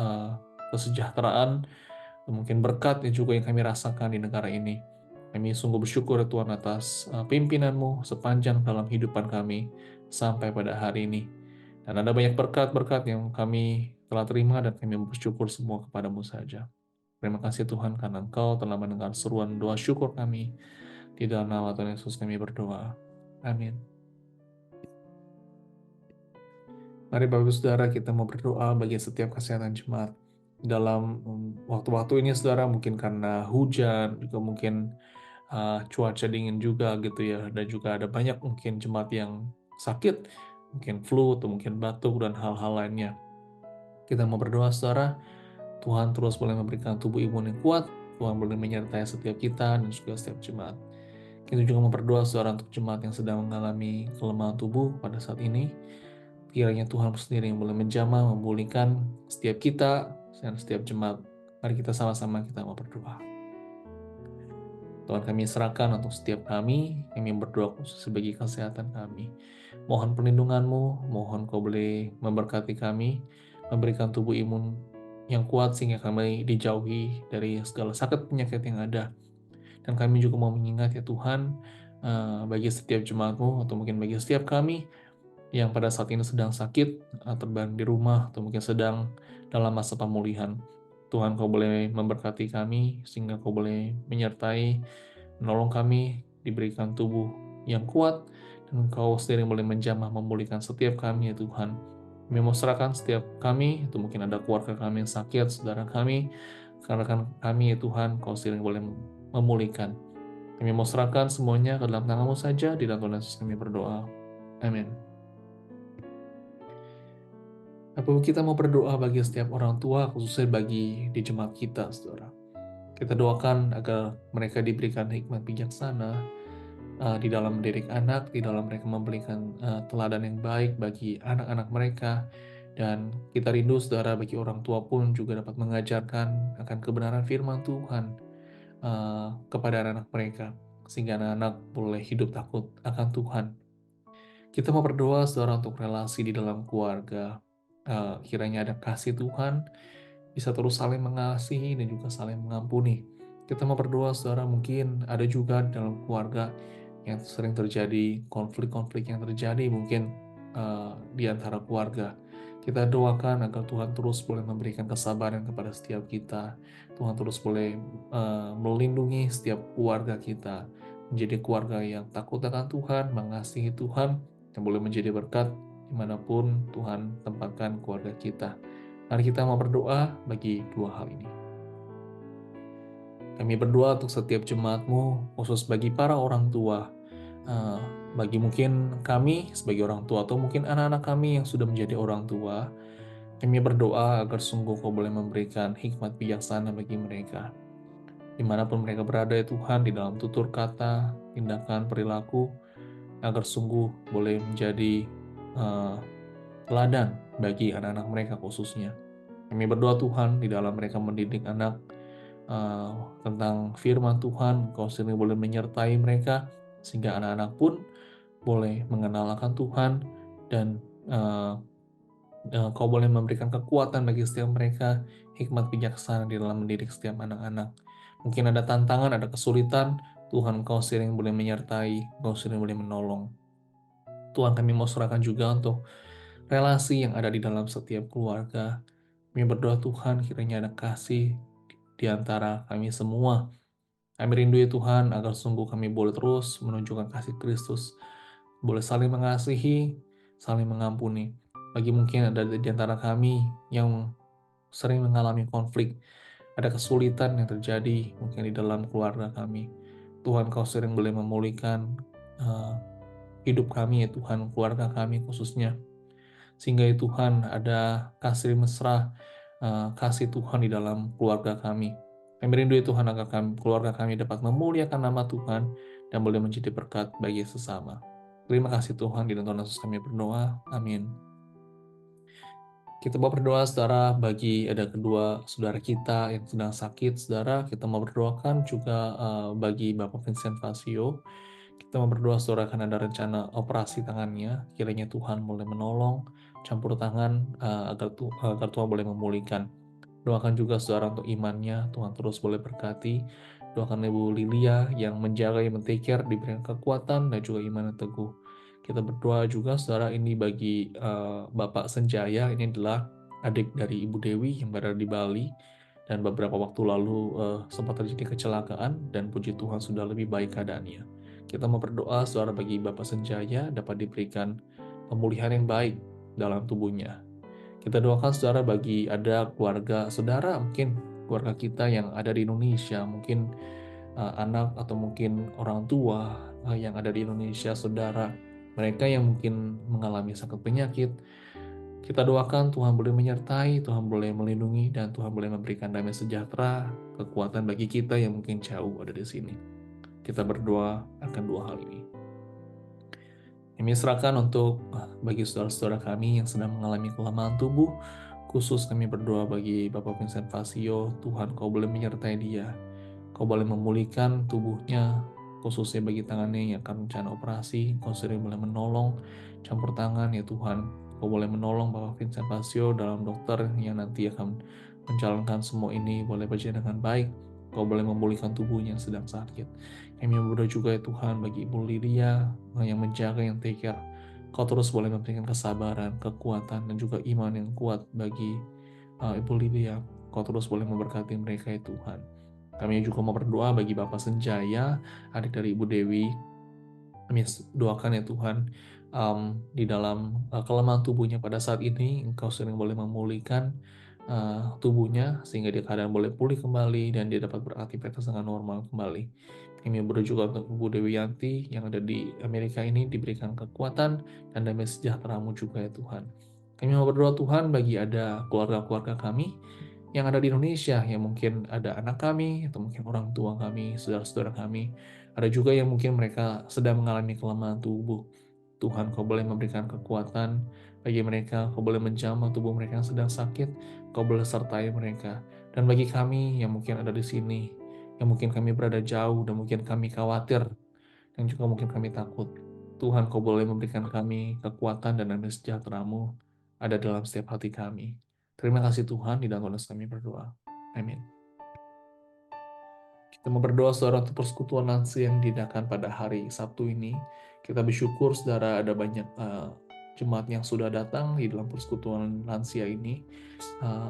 kesejahteraan, mungkin berkat yang juga yang kami rasakan di negara ini. Kami sungguh bersyukur ya Tuhan atas pimpinan-Mu sepanjang dalam kehidupan kami sampai pada hari ini. Dan ada banyak berkat-berkat yang kami telah terima dan kami bersyukur semua kepada-Mu saja. Terima kasih Tuhan karena Engkau telah mendengar seruan doa syukur kami. Di dalam nama Tuhan Yesus kami berdoa. Amin. Mari Bapak Ibu Saudara kita mau berdoa bagi setiap kesehatan jemaat. Dalam waktu-waktu ini Saudara mungkin karena hujan, juga mungkin cuaca dingin juga gitu ya. Dan juga ada banyak mungkin jemaat yang sakit, mungkin flu atau mungkin batuk dan hal-hal lainnya. Kita mau berdoa Saudara, Tuhan terus boleh memberikan tubuh imun yang kuat, Tuhan boleh menyertai setiap kita dan juga setiap jemaat. Kita juga mau berdoa Saudara untuk jemaat yang sedang mengalami kelemahan tubuh pada saat ini. Kiranya Tuhan sendiri yang boleh menjamah, memulihkan setiap kita dan setiap jemaat. Mari kita sama-sama kita mau berdoa. Tuhan kami serahkan untuk setiap kami berdoa khusus sebagai kesehatan kami. Mohon perlindungan-Mu, mohon Kau boleh memberkati kami, memberikan tubuh imun yang kuat sehingga kami dijauhi dari segala sakit penyakit yang ada. Dan kami juga mau mengingat ya Tuhan, bagi setiap jemaat-Mu atau mungkin bagi setiap kami yang pada saat ini sedang sakit, terbaring di rumah atau mungkin sedang dalam masa pemulihan. Tuhan, Kau boleh memberkati kami, sehingga Kau boleh menyertai, menolong kami, diberikan tubuh yang kuat, dan Kau sendiri boleh menjamah, memulihkan setiap kami, ya Tuhan. Kami mau serahkan setiap kami, itu mungkin ada keluarga kami yang sakit, saudara kami, rekan kami, ya Tuhan, Kau sendiri boleh memulihkan. Kami mau serahkan semuanya ke dalam tangan-Mu saja, di dalam Tuhan Yesus kami berdoa. Amin. Bapak kita mau berdoa bagi setiap orang tua, khususnya bagi di jemaat kita, saudara. Kita doakan agar mereka diberikan hikmat bijaksana di dalam mendidik anak, di dalam mereka memberikan teladan yang baik bagi anak-anak mereka. Dan kita rindu, saudara, bagi orang tua pun juga dapat mengajarkan akan kebenaran firman Tuhan kepada anak-anak mereka, sehingga anak-anak boleh hidup takut akan Tuhan. Kita mau berdoa, saudara, untuk relasi di dalam keluarga. Kiranya ada kasih Tuhan, bisa terus saling mengasihi dan juga saling mengampuni. Kita mau berdoa, saudara, mungkin ada juga dalam keluarga yang sering terjadi konflik-konflik yang terjadi mungkin di antara keluarga. Kita doakan agar Tuhan terus boleh memberikan kesabaran kepada setiap kita. Tuhan terus boleh melindungi setiap keluarga kita, menjadi keluarga yang takut akan Tuhan, mengasihi Tuhan, yang boleh menjadi berkat dimanapun Tuhan tempatkan keluarga kita. Mari kita mau berdoa bagi dua hal ini. Kami berdoa untuk setiap jemaat-Mu, khusus bagi para orang tua, bagi mungkin kami sebagai orang tua, atau mungkin anak-anak kami yang sudah menjadi orang tua. Kami berdoa agar sungguh Kau boleh memberikan hikmat bijaksana bagi mereka. Dimanapun mereka berada, ya Tuhan, di dalam tutur kata, tindakan, perilaku, agar sungguh boleh menjadi teladan bagi anak-anak mereka khususnya. Kami berdoa, Tuhan, di dalam mereka mendidik anak tentang firman Tuhan, Kau sendiri boleh menyertai mereka, sehingga anak-anak pun boleh mengenal akan Tuhan, dan Kau boleh memberikan kekuatan bagi setiap mereka, hikmat bijaksana di dalam mendidik setiap anak-anak. Mungkin ada tantangan, ada kesulitan, Tuhan, Kau sendiri boleh menyertai, Kau sendiri boleh menolong. Tuhan, kami mau serahkan juga untuk relasi yang ada di dalam setiap keluarga. Kami berdoa, Tuhan, kiranya ada kasih di antara kami semua. Kami rindu, ya Tuhan, agar sungguh kami boleh terus menunjukkan kasih Kristus, boleh saling mengasihi, saling mengampuni. Bagi mungkin ada di antara kami yang sering mengalami konflik, ada kesulitan yang terjadi mungkin di dalam keluarga kami. Tuhan, Kau sering boleh memulihkan hidup kami, ya Tuhan, keluarga kami khususnya. Sehingga, ya Tuhan, ada kasih mesra, kasih Tuhan di dalam keluarga kami. Kami rindu, ya Tuhan, agar keluarga kami dapat memuliakan nama Tuhan dan boleh menjadi berkat bagi sesama. Terima kasih Tuhan, di dalam Tuhan Yesus kami berdoa. Amin. Kita mau berdoa, saudara, bagi ada kedua saudara kita yang sedang sakit, saudara. Kita mau berdoakan juga bagi Bapak Vincent Fasio. Kita mau berdoa, saudara, karena ada rencana operasi tangannya. Kiranya Tuhan boleh menolong, campur tangan agar Tuhan boleh memulihkan. Doakan juga, saudara, untuk imannya. Tuhan terus boleh berkati. Doakan Ibu Lilia yang menjaga, yang men-take care, diberikan kekuatan dan juga iman yang teguh. Kita berdoa juga, saudara, ini bagi Bapak Senjaya. Ini adalah adik dari Ibu Dewi yang berada di Bali, dan beberapa waktu lalu sempat terjadi kecelakaan, dan puji Tuhan sudah lebih baik keadaannya. Kita mau berdoa, saudara, bagi Bapak Senjaya dapat diberikan pemulihan yang baik dalam tubuhnya. Kita doakan, saudara, bagi ada keluarga saudara, mungkin keluarga kita yang ada di Indonesia, mungkin anak atau mungkin orang tua yang ada di Indonesia, saudara, mereka yang mungkin mengalami sakit penyakit. Kita doakan Tuhan boleh menyertai, Tuhan boleh melindungi, dan Tuhan boleh memberikan damai sejahtera, kekuatan bagi kita yang mungkin jauh ada di sini. Kita berdoa akan dua hal ini. Kami serahkan untuk bagi saudara-saudara kami yang sedang mengalami kelemahan tubuh, khusus kami berdoa bagi Bapak Vincent Fasio. Tuhan, Kau boleh menyertai dia, Kau boleh memulihkan tubuhnya, khususnya bagi tangannya yang akan rencana operasi. Kau sering boleh menolong, campur tangan, ya Tuhan. Kau boleh menolong Bapak Vincent Fasio dalam dokter yang nanti akan menjalankan semua ini boleh berjalan dengan baik. Kau boleh memulihkan tubuhnya yang sedang sakit. Kami berdoa juga, ya Tuhan, bagi Ibu Lilia yang menjaga, yang take care. Kau terus boleh memberikan kesabaran, kekuatan, dan juga iman yang kuat bagi Ibu Lilia. Kau terus boleh memberkati mereka ya Tuhan. Kami juga mau berdoa bagi Bapak Senjaya, adik dari Ibu Dewi. Kami doakan ya Tuhan, di dalam kelemahan tubuhnya pada saat ini, Engkau sering boleh memulihkan tubuhnya, sehingga dia keadaan boleh pulih kembali, dan dia dapat beraktivitas dengan normal kembali. Kami berdoa juga untuk Ibu Dewi Yanti yang ada di Amerika ini, diberikan kekuatan dan damai sejahtera-Mu juga ya Tuhan. Kami mau berdoa Tuhan bagi ada keluarga-keluarga kami yang ada di Indonesia, yang mungkin ada anak kami, atau mungkin orang tua kami, saudara-saudara kami. Ada juga yang mungkin mereka sedang mengalami kelemahan tubuh. Tuhan, Kau boleh memberikan kekuatan bagi mereka, Kau boleh menjamah tubuh mereka yang sedang sakit, Kau boleh sertai mereka. Dan bagi kami yang mungkin ada di sini, yang mungkin kami berada jauh, dan mungkin kami khawatir, dan juga mungkin kami takut, Tuhan, Kau boleh memberikan kami kekuatan dan damai sejahtera-Mu ada dalam setiap hati kami. Terima kasih Tuhan, di dalam nama kami berdoa. Amin. Kita mau berdoa saudara untuk persekutuan lansia yang diadakan pada hari Sabtu ini. Kita bersyukur saudara ada banyak jemaat yang sudah datang di dalam persekutuan lansia ini.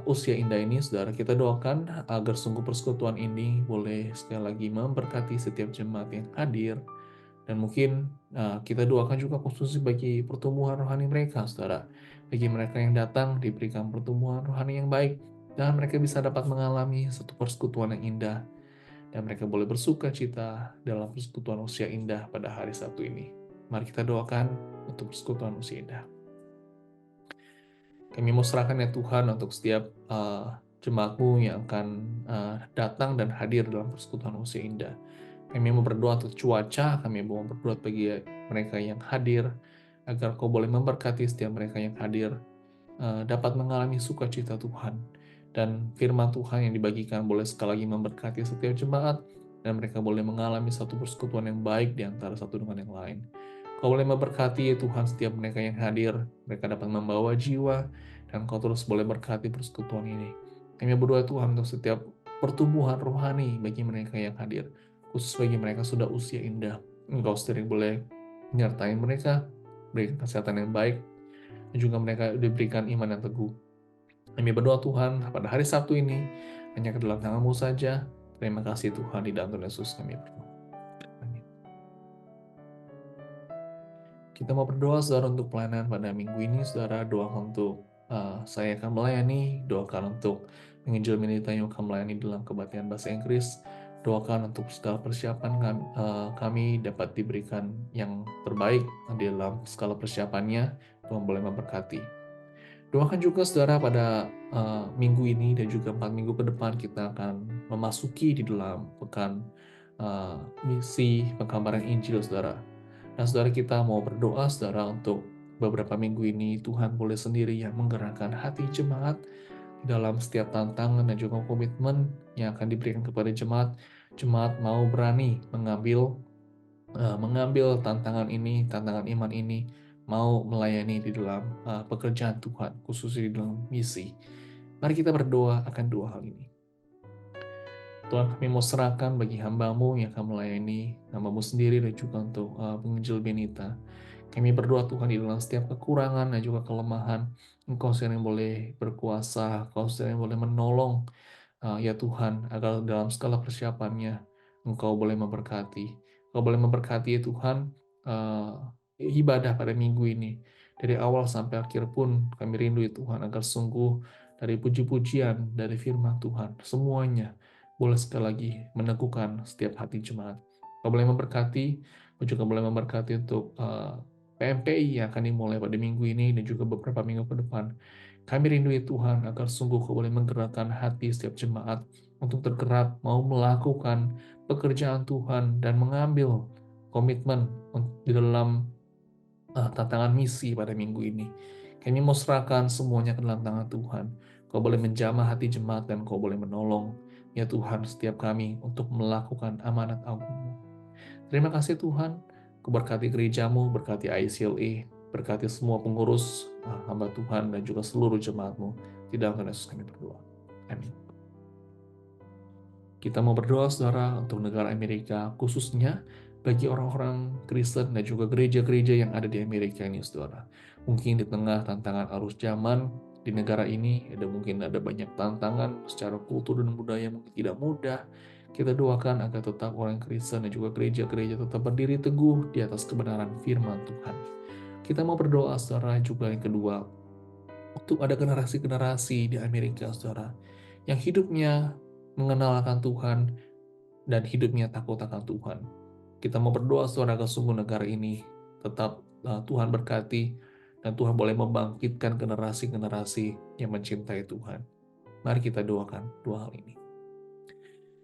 Usia indah ini saudara, kita doakan agar sungguh persekutuan ini boleh sekali lagi memberkati setiap jemaat yang hadir. Dan mungkin kita doakan juga khusus bagi pertumbuhan rohani mereka saudara. Bagi mereka yang datang diberikan pertumbuhan rohani yang baik, dan mereka bisa dapat mengalami satu persekutuan yang indah, dan mereka boleh bersuka cita dalam persekutuan usia indah pada hari Sabtu ini. Mari kita doakan untuk persekutuan usia indah. Kami mau serahkan ya Tuhan untuk setiap jemaat-Mu yang akan datang dan hadir dalam persekutuan usia indah. Kami mau berdoa untuk cuaca, kami mau berdoa bagi mereka yang hadir, agar Kau boleh memberkati setiap mereka yang hadir, dapat mengalami sukacita Tuhan. Dan firman Tuhan yang dibagikan boleh sekali lagi memberkati setiap jemaat, dan mereka boleh mengalami satu persekutuan yang baik di antara satu dengan yang lain. Kau boleh memberkati Tuhan setiap mereka yang hadir, mereka dapat membawa jiwa, dan Kau terus boleh berkati persekutuan ini. Kami berdoa Tuhan untuk setiap pertumbuhan rohani bagi mereka yang hadir, khusus bagi mereka sudah usia indah. Engkau sendiri boleh menyertai mereka, berikan kesehatan yang baik, dan juga mereka diberikan iman yang teguh. Kami berdoa Tuhan pada hari Sabtu ini hanya ke dalam tangan-Mu saja. Terima kasih Tuhan, di dalam Tuhan Yesus kami berdoa. Amin. Kita mau berdoa saudara untuk pelayanan pada minggu ini. Saudara doakan untuk saya akan melayani, doakan untuk penginjil Minita yang akan melayani dalam kebaktian bahasa Inggris. Doakan untuk segala persiapan kami dapat diberikan yang terbaik di dalam segala persiapannya. Tuhan boleh memberkati. Doakan juga saudara pada minggu ini dan juga 4 minggu ke depan kita akan memasuki di dalam pekan misi pengkabaran Injil saudara. Dan saudara kita mau berdoa saudara untuk beberapa minggu ini Tuhan boleh sendiri yang menggerakkan hati jemaat dalam setiap tantangan dan juga komitmen yang akan diberikan kepada jemaat. Jemaat mau berani mengambil tantangan ini, tantangan iman ini, mau melayani di dalam pekerjaan Tuhan, khususnya di dalam misi. Mari kita berdoa akan dua hal ini. Tuhan, kami mau serahkan bagi hamba-Mu yang akan melayani nama-Mu sendiri dan juga untuk penginjil Benita. Kami berdoa Tuhan di dalam setiap kekurangan dan juga kelemahan, Engkau sendiri yang boleh berkuasa, Engkau sendiri yang boleh menolong, ya Tuhan, agar dalam segala persiapannya Engkau boleh memberkati. Engkau boleh memberkati ya Tuhan, ibadah pada minggu ini. Dari awal sampai akhir pun kami rindu ya Tuhan, agar sungguh dari puji-pujian, dari firman Tuhan, semuanya boleh sekali lagi meneguhkan setiap hati jemaat. Engkau boleh memberkati, Engkau juga boleh memberkati untuk PMPI yang akan dimulai pada minggu ini dan juga beberapa minggu ke depan. Kami rindu ya Tuhan, agar sungguh Kau boleh menggerakkan hati setiap jemaat untuk tergerak mau melakukan pekerjaan Tuhan dan mengambil komitmen di dalam tantangan misi pada minggu ini. Kami mau serahkan semuanya ke dalam tangan Tuhan. Kau boleh menjamah hati jemaat dan Kau boleh menolong ya Tuhan setiap kami untuk melakukan amanat agung-Mu. Terima kasih Tuhan. Berkati gereja-Mu, berkati ICLE, berkati semua pengurus, hamba Tuhan, dan juga seluruh jemaat-Mu. Di dalam Yesus kami berdoa. Amin. Kita mau berdoa, saudara, untuk negara Amerika, khususnya bagi orang-orang Kristen dan juga gereja-gereja yang ada di Amerika ini, saudara. Mungkin di tengah tantangan arus zaman, Di negara ini mungkin ada banyak tantangan secara kultur dan budaya mungkin tidak mudah. Kita doakan agar tetap orang Kristen dan juga gereja-gereja tetap berdiri teguh di atas kebenaran firman Tuhan. Kita mau berdoa saudara juga yang kedua, untuk ada generasi-generasi di Amerika saudara, yang hidupnya mengenal akan Tuhan dan hidupnya takut akan Tuhan. Kita mau berdoa saudara agar sungguh negara ini tetap Tuhan berkati dan Tuhan boleh membangkitkan generasi-generasi yang mencintai Tuhan. Mari kita doakan dua hal ini.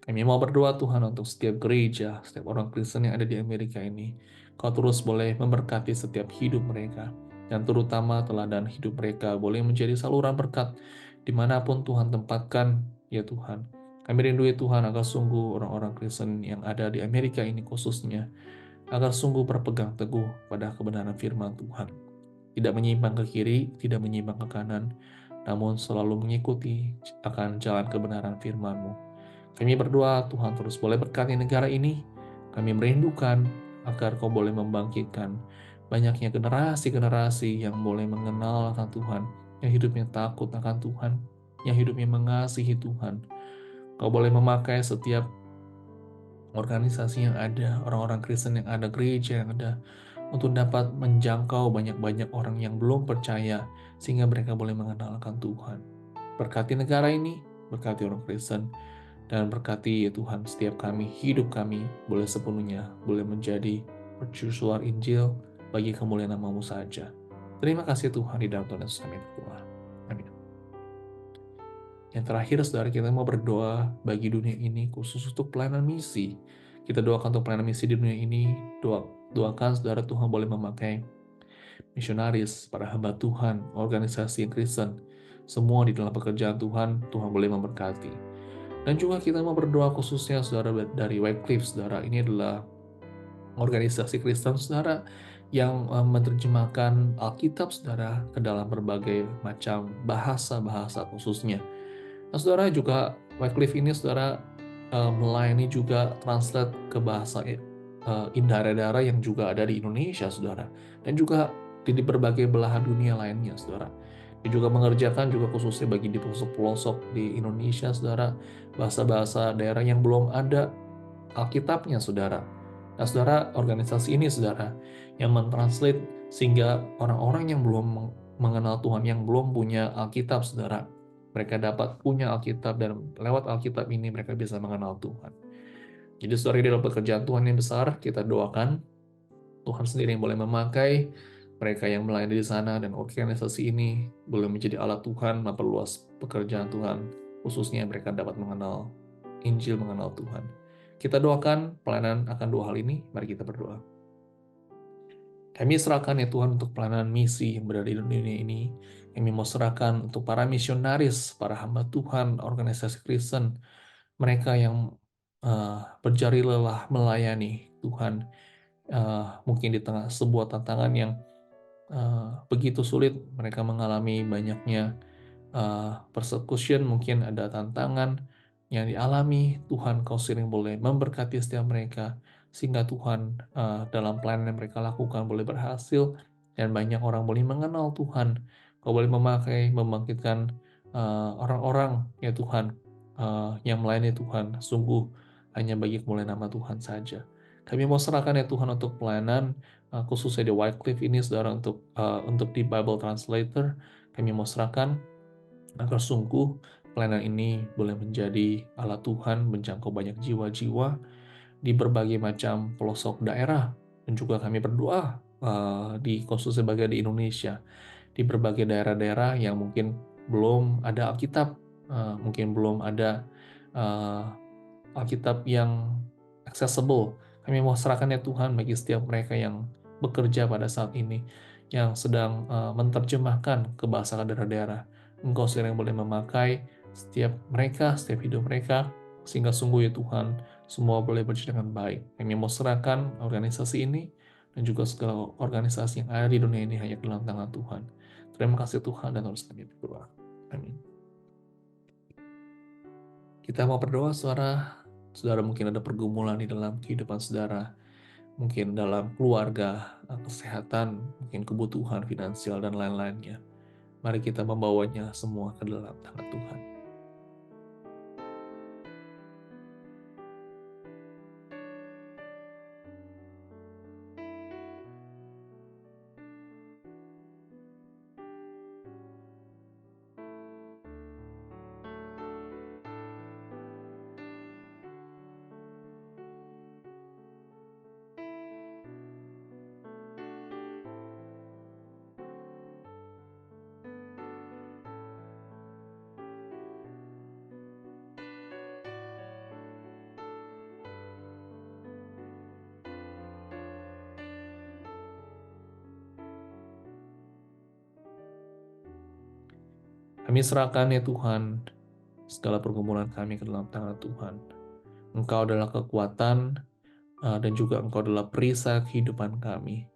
Kami mau berdoa Tuhan untuk setiap gereja, setiap orang Kristen yang ada di Amerika ini. Kau terus boleh memberkati setiap hidup mereka. Dan terutama teladan hidup mereka boleh menjadi saluran berkat dimanapun Tuhan tempatkan, ya Tuhan. Kami rindu ya Tuhan agar sungguh orang-orang Kristen yang ada di Amerika ini khususnya, agar sungguh berpegang teguh pada kebenaran firman Tuhan. Tidak menyimpang ke kiri, tidak menyimpang ke kanan, namun selalu mengikuti akan jalan kebenaran firman-Mu. Kami berdoa Tuhan terus boleh berkati negara ini. Kami merindukan agar Kau boleh membangkitkan banyaknya generasi-generasi yang boleh mengenal akan Tuhan, yang hidupnya takut akan Tuhan, yang hidupnya mengasihi Tuhan. Kau boleh memakai setiap organisasi yang ada, orang-orang Kristen yang ada, gereja yang ada, untuk dapat menjangkau banyak-banyak orang yang belum percaya, sehingga mereka boleh mengenal akan Tuhan. Berkati negara ini, berkati orang Kristen, dan berkati ya Tuhan setiap kami, hidup kami boleh sepenuhnya, boleh menjadi mercusuar Injil bagi kemuliaan nama-Mu saja. Terima kasih Tuhan, di dalam Tuhan Yesus kami berdoa. Amin. Yang terakhir saudara, kita mau berdoa bagi dunia ini khusus untuk pelayanan misi. Kita doakan untuk pelayanan misi di dunia ini. Doakan saudara Tuhan boleh memakai misionaris, para hamba Tuhan, organisasi Kristen, semua di dalam pekerjaan Tuhan, Tuhan boleh memberkati. Dan juga kita mau berdoa khususnya saudara dari Wycliffe, saudara. Ini adalah organisasi Kristen, saudara, yang menerjemahkan Alkitab, saudara, ke dalam berbagai macam bahasa-bahasa khususnya. Nah, saudara, juga Wycliffe ini, saudara, melayani juga translate ke bahasa daerah-daerah yang juga ada di Indonesia, saudara. Dan juga di berbagai belahan dunia lainnya, saudara. Dia juga mengerjakan juga khususnya bagi di pelosok-pelosok di Indonesia, saudara, bahasa-bahasa daerah yang belum ada Alkitabnya, saudara. Nah, saudara, organisasi ini, saudara, yang mentranslate sehingga orang-orang yang belum mengenal Tuhan, yang belum punya Alkitab, saudara, mereka dapat punya Alkitab dan lewat Alkitab ini mereka bisa mengenal Tuhan. Jadi, saudara, dalam pekerjaan Tuhan yang besar, kita doakan Tuhan sendiri yang boleh memakai mereka yang melayani di sana, dan organisasi ini boleh menjadi alat Tuhan memperluas pekerjaan Tuhan, khususnya mereka dapat mengenal Injil, mengenal Tuhan. Kita doakan pelayanan akan dua hal ini. Mari kita berdoa. Kami serahkan ya Tuhan untuk pelayanan misi yang berada di dunia ini. Kami mau serahkan untuk para misionaris, para hamba Tuhan, organisasi Kristen, mereka yang berjari lelah melayani Tuhan, mungkin di tengah sebuah tantangan yang begitu sulit, mereka mengalami banyaknya persecution, mungkin ada tantangan yang dialami. Tuhan, Kau sering boleh memberkati setiap mereka, sehingga Tuhan dalam pelayanan yang mereka lakukan boleh berhasil, dan banyak orang boleh mengenal Tuhan. Kau boleh memakai, membangkitkan orang-orang ya Tuhan, yang melayani Tuhan, sungguh hanya bagi kemuliaan nama Tuhan saja. Kami mau serahkan ya Tuhan untuk pelayanan, khususnya di Wycliffe ini, saudara, untuk di Bible Translator. Kami mau serahkan agar sungguh pelayanan ini boleh menjadi alat Tuhan menjangkau banyak jiwa-jiwa di berbagai macam pelosok daerah. Dan juga kami berdoa di khususnya bagian di Indonesia, di berbagai daerah-daerah yang mungkin belum ada Alkitab, mungkin belum ada Alkitab yang accessible. Kami mau serahkan ya Tuhan bagi setiap mereka yang bekerja pada saat ini, yang sedang menerjemahkan ke bahasa daerah-daerah. Engkau sendiri yang boleh memakai setiap mereka, setiap hidup mereka, sehingga sungguh ya Tuhan, semua boleh berjalan dengan baik. Kami mau serahkan organisasi ini dan juga segala organisasi yang ada di dunia ini hanya dalam tangan Tuhan. Terima kasih Tuhan, dan terus kami berdoa. Amin. Kita mau berdoa, saudara mungkin ada pergumulan di dalam kehidupan saudara, mungkin dalam keluarga, kesehatan, mungkin kebutuhan finansial dan lain-lainnya. Mari kita membawanya semua ke dalam tangan Tuhan. Kami serahkan ya Tuhan, segala pergumulan kami ke dalam tangan Tuhan. Engkau adalah kekuatan dan juga Engkau adalah perisai kehidupan kami.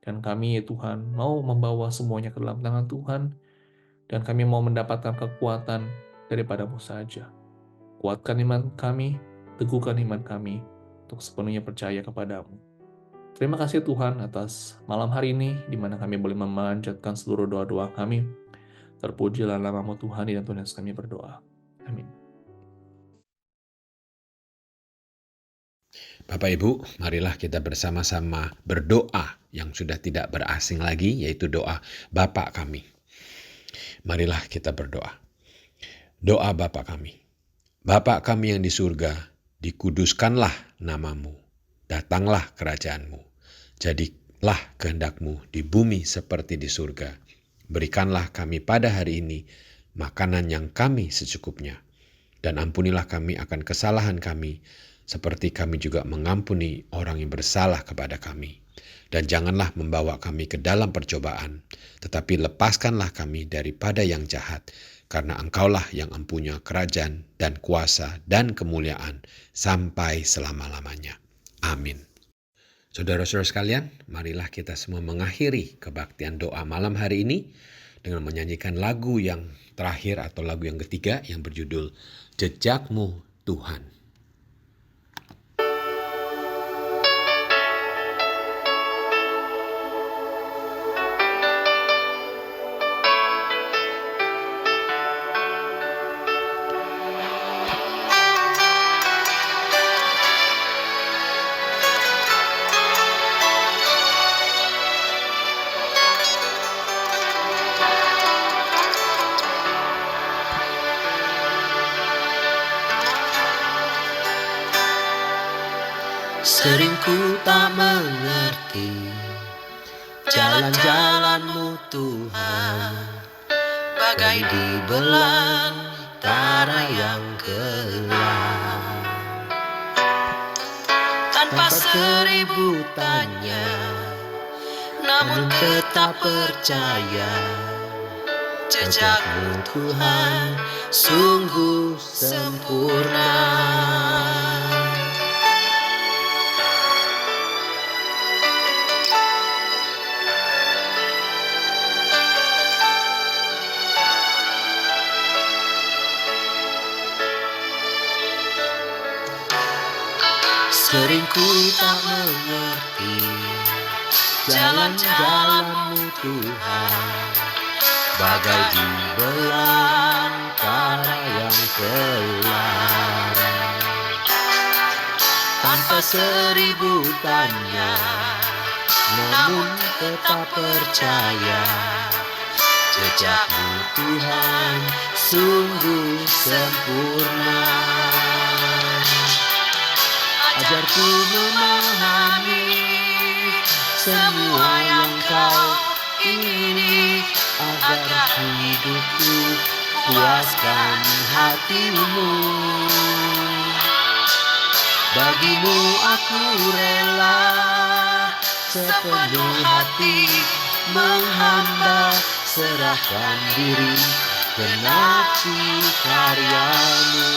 Dan kami ya Tuhan mau membawa semuanya ke dalam tangan Tuhan, dan kami mau mendapatkan kekuatan daripada-Mu saja. Kuatkan iman kami, teguhkan iman kami untuk sepenuhnya percaya kepadamu. Terima kasih Tuhan atas malam hari ini, di mana kami boleh memanjatkan seluruh doa-doa kami. Terpujilah nama-Mu Tuhan, dan Tuhan Yesus kami berdoa. Amin. Bapak Ibu, marilah kita bersama-sama berdoa yang sudah tidak berasing lagi, yaitu doa Bapa kami. Marilah kita berdoa. Doa Bapa kami. Bapa kami yang di surga, dikuduskanlah nama-Mu. Datanglah kerajaan-Mu. Jadilah kehendak-Mu di bumi seperti di surga. Berikanlah kami pada hari ini makanan yang kami secukupnya. Dan ampunilah kami akan kesalahan kami, seperti kami juga mengampuni orang yang bersalah kepada kami. Dan janganlah membawa kami ke dalam percobaan, tetapi lepaskanlah kami daripada yang jahat, karena Engkaulah yang empunya kerajaan dan kuasa dan kemuliaan sampai selama-lamanya. Amin. Saudara-saudara sekalian, marilah kita semua mengakhiri kebaktian doa malam hari ini dengan menyanyikan lagu yang terakhir atau lagu yang ketiga yang berjudul Jejak-Mu Tuhan. Sering ku tak mengerti jalan-jalan-Mu Tuhan, bagai di belantara yang gelap. Tanpa seribu tanya, namun tetap percaya, jejak-Mu Tuhan sungguh sempurna. Sering ku tak mengerti jalan-jalan-Mu Tuhan, bagai di belantara yang gelap. Tanpa seribu tanya, namun tetap percaya, jejak-Mu Tuhan sungguh sempurna. Ajarku memahami semua yang Kau ingini, agar hidupku puaskan hati-Mu. Bagimu aku rela sepenuh hati menghamba, serahkan diri, genapi karya-Mu.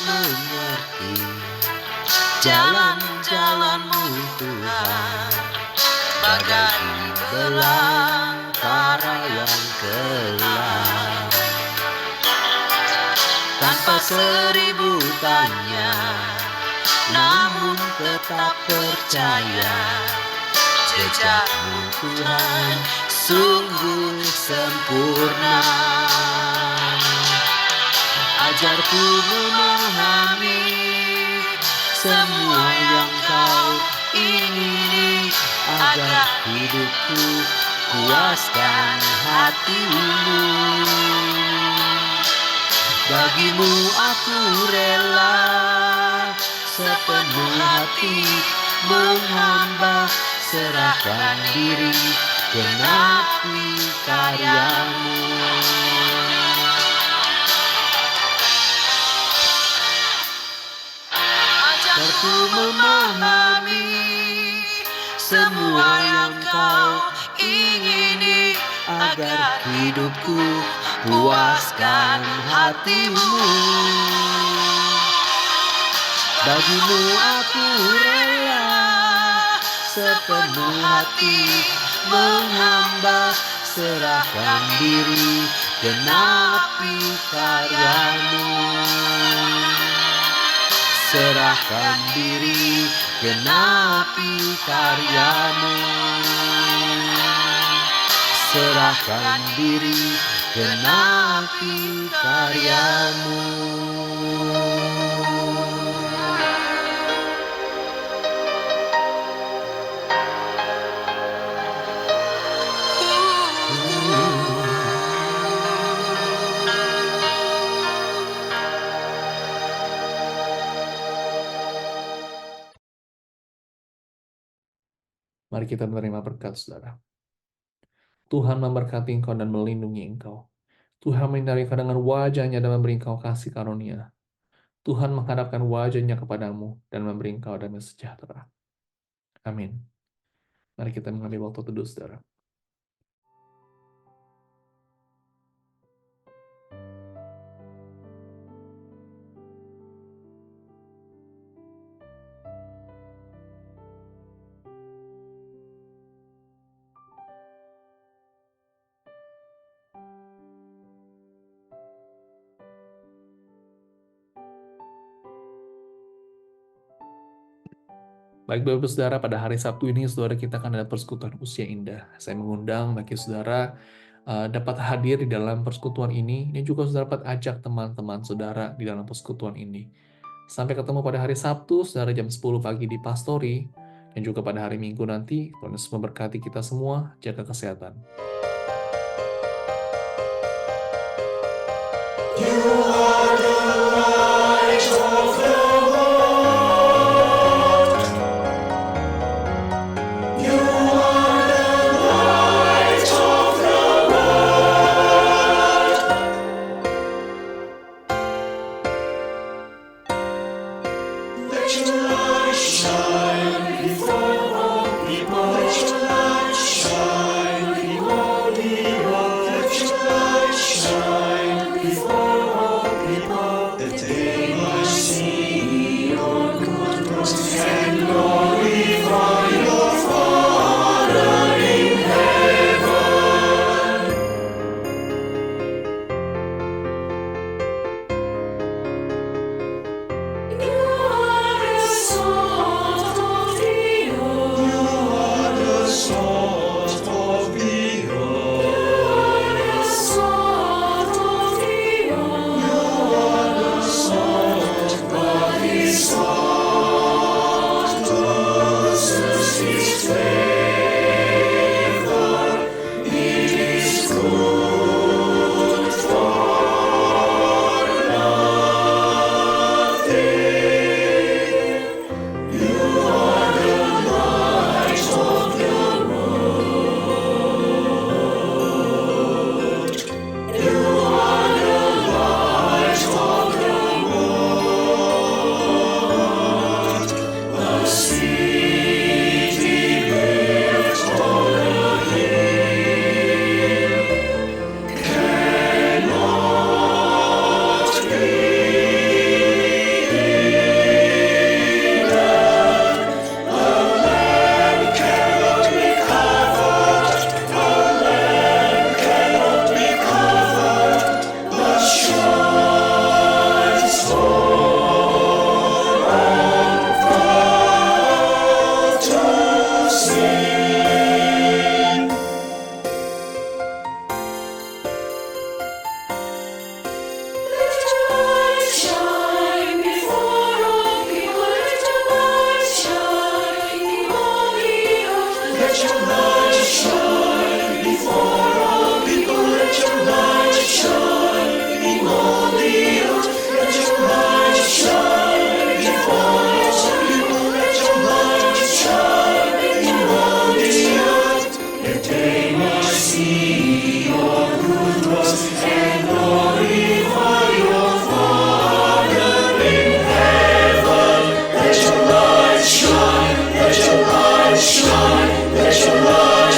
mengerti jalan-jalan-Mu Tuhan, bagai belantara yang gelap. Tanpa seribu tanya, namun tetap percaya, jejak-Mu Tuhan sungguh sempurna. Ajarku memahami semua yang Kau ingini, agar hidupku puaskan hati-Mu. Bagi-Mu aku rela sepenuh hati menghamba, serahkan diri, genapi karya-Mu. Ajarku memahami semua yang Kau ingini, agar hidupku puaskan hati-Mu. Bagi-Mu aku rela sepenuh hati menghamba, serahkan diri, genapi karya-Mu. Serahkan diri, genapi karya-Mu. Serahkan diri, genapi karya-Mu. Mari kita menerima berkat, saudara. Tuhan memberkati engkau dan melindungi engkau. Tuhan menyinari engkau dengan wajah-Nya dan memberi engkau kasih karunia. Tuhan menghadapkan wajah-Nya kepadamu dan memberi engkau damai sejahtera. Amin. Mari kita mengambil waktu teduh, saudara. Baik Bapak-Ibu Saudara, pada hari Sabtu ini saudara kita akan ada persekutuan usia indah. Saya mengundang bagi saudara dapat hadir di dalam persekutuan ini, dan juga saudara dapat ajak teman-teman saudara di dalam persekutuan ini. Sampai ketemu pada hari Sabtu, saudara jam 10 pagi di Pastori, dan juga pada hari Minggu nanti. Tuhan Yesus memberkati kita semua, jaga kesehatan. You are the light of the world. You are the light of the world. Let your light shine before all people. Let your light shine before the earth. Let your light shine before all people, that they might see your goodness and glorify your Father in heaven. You are the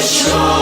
precious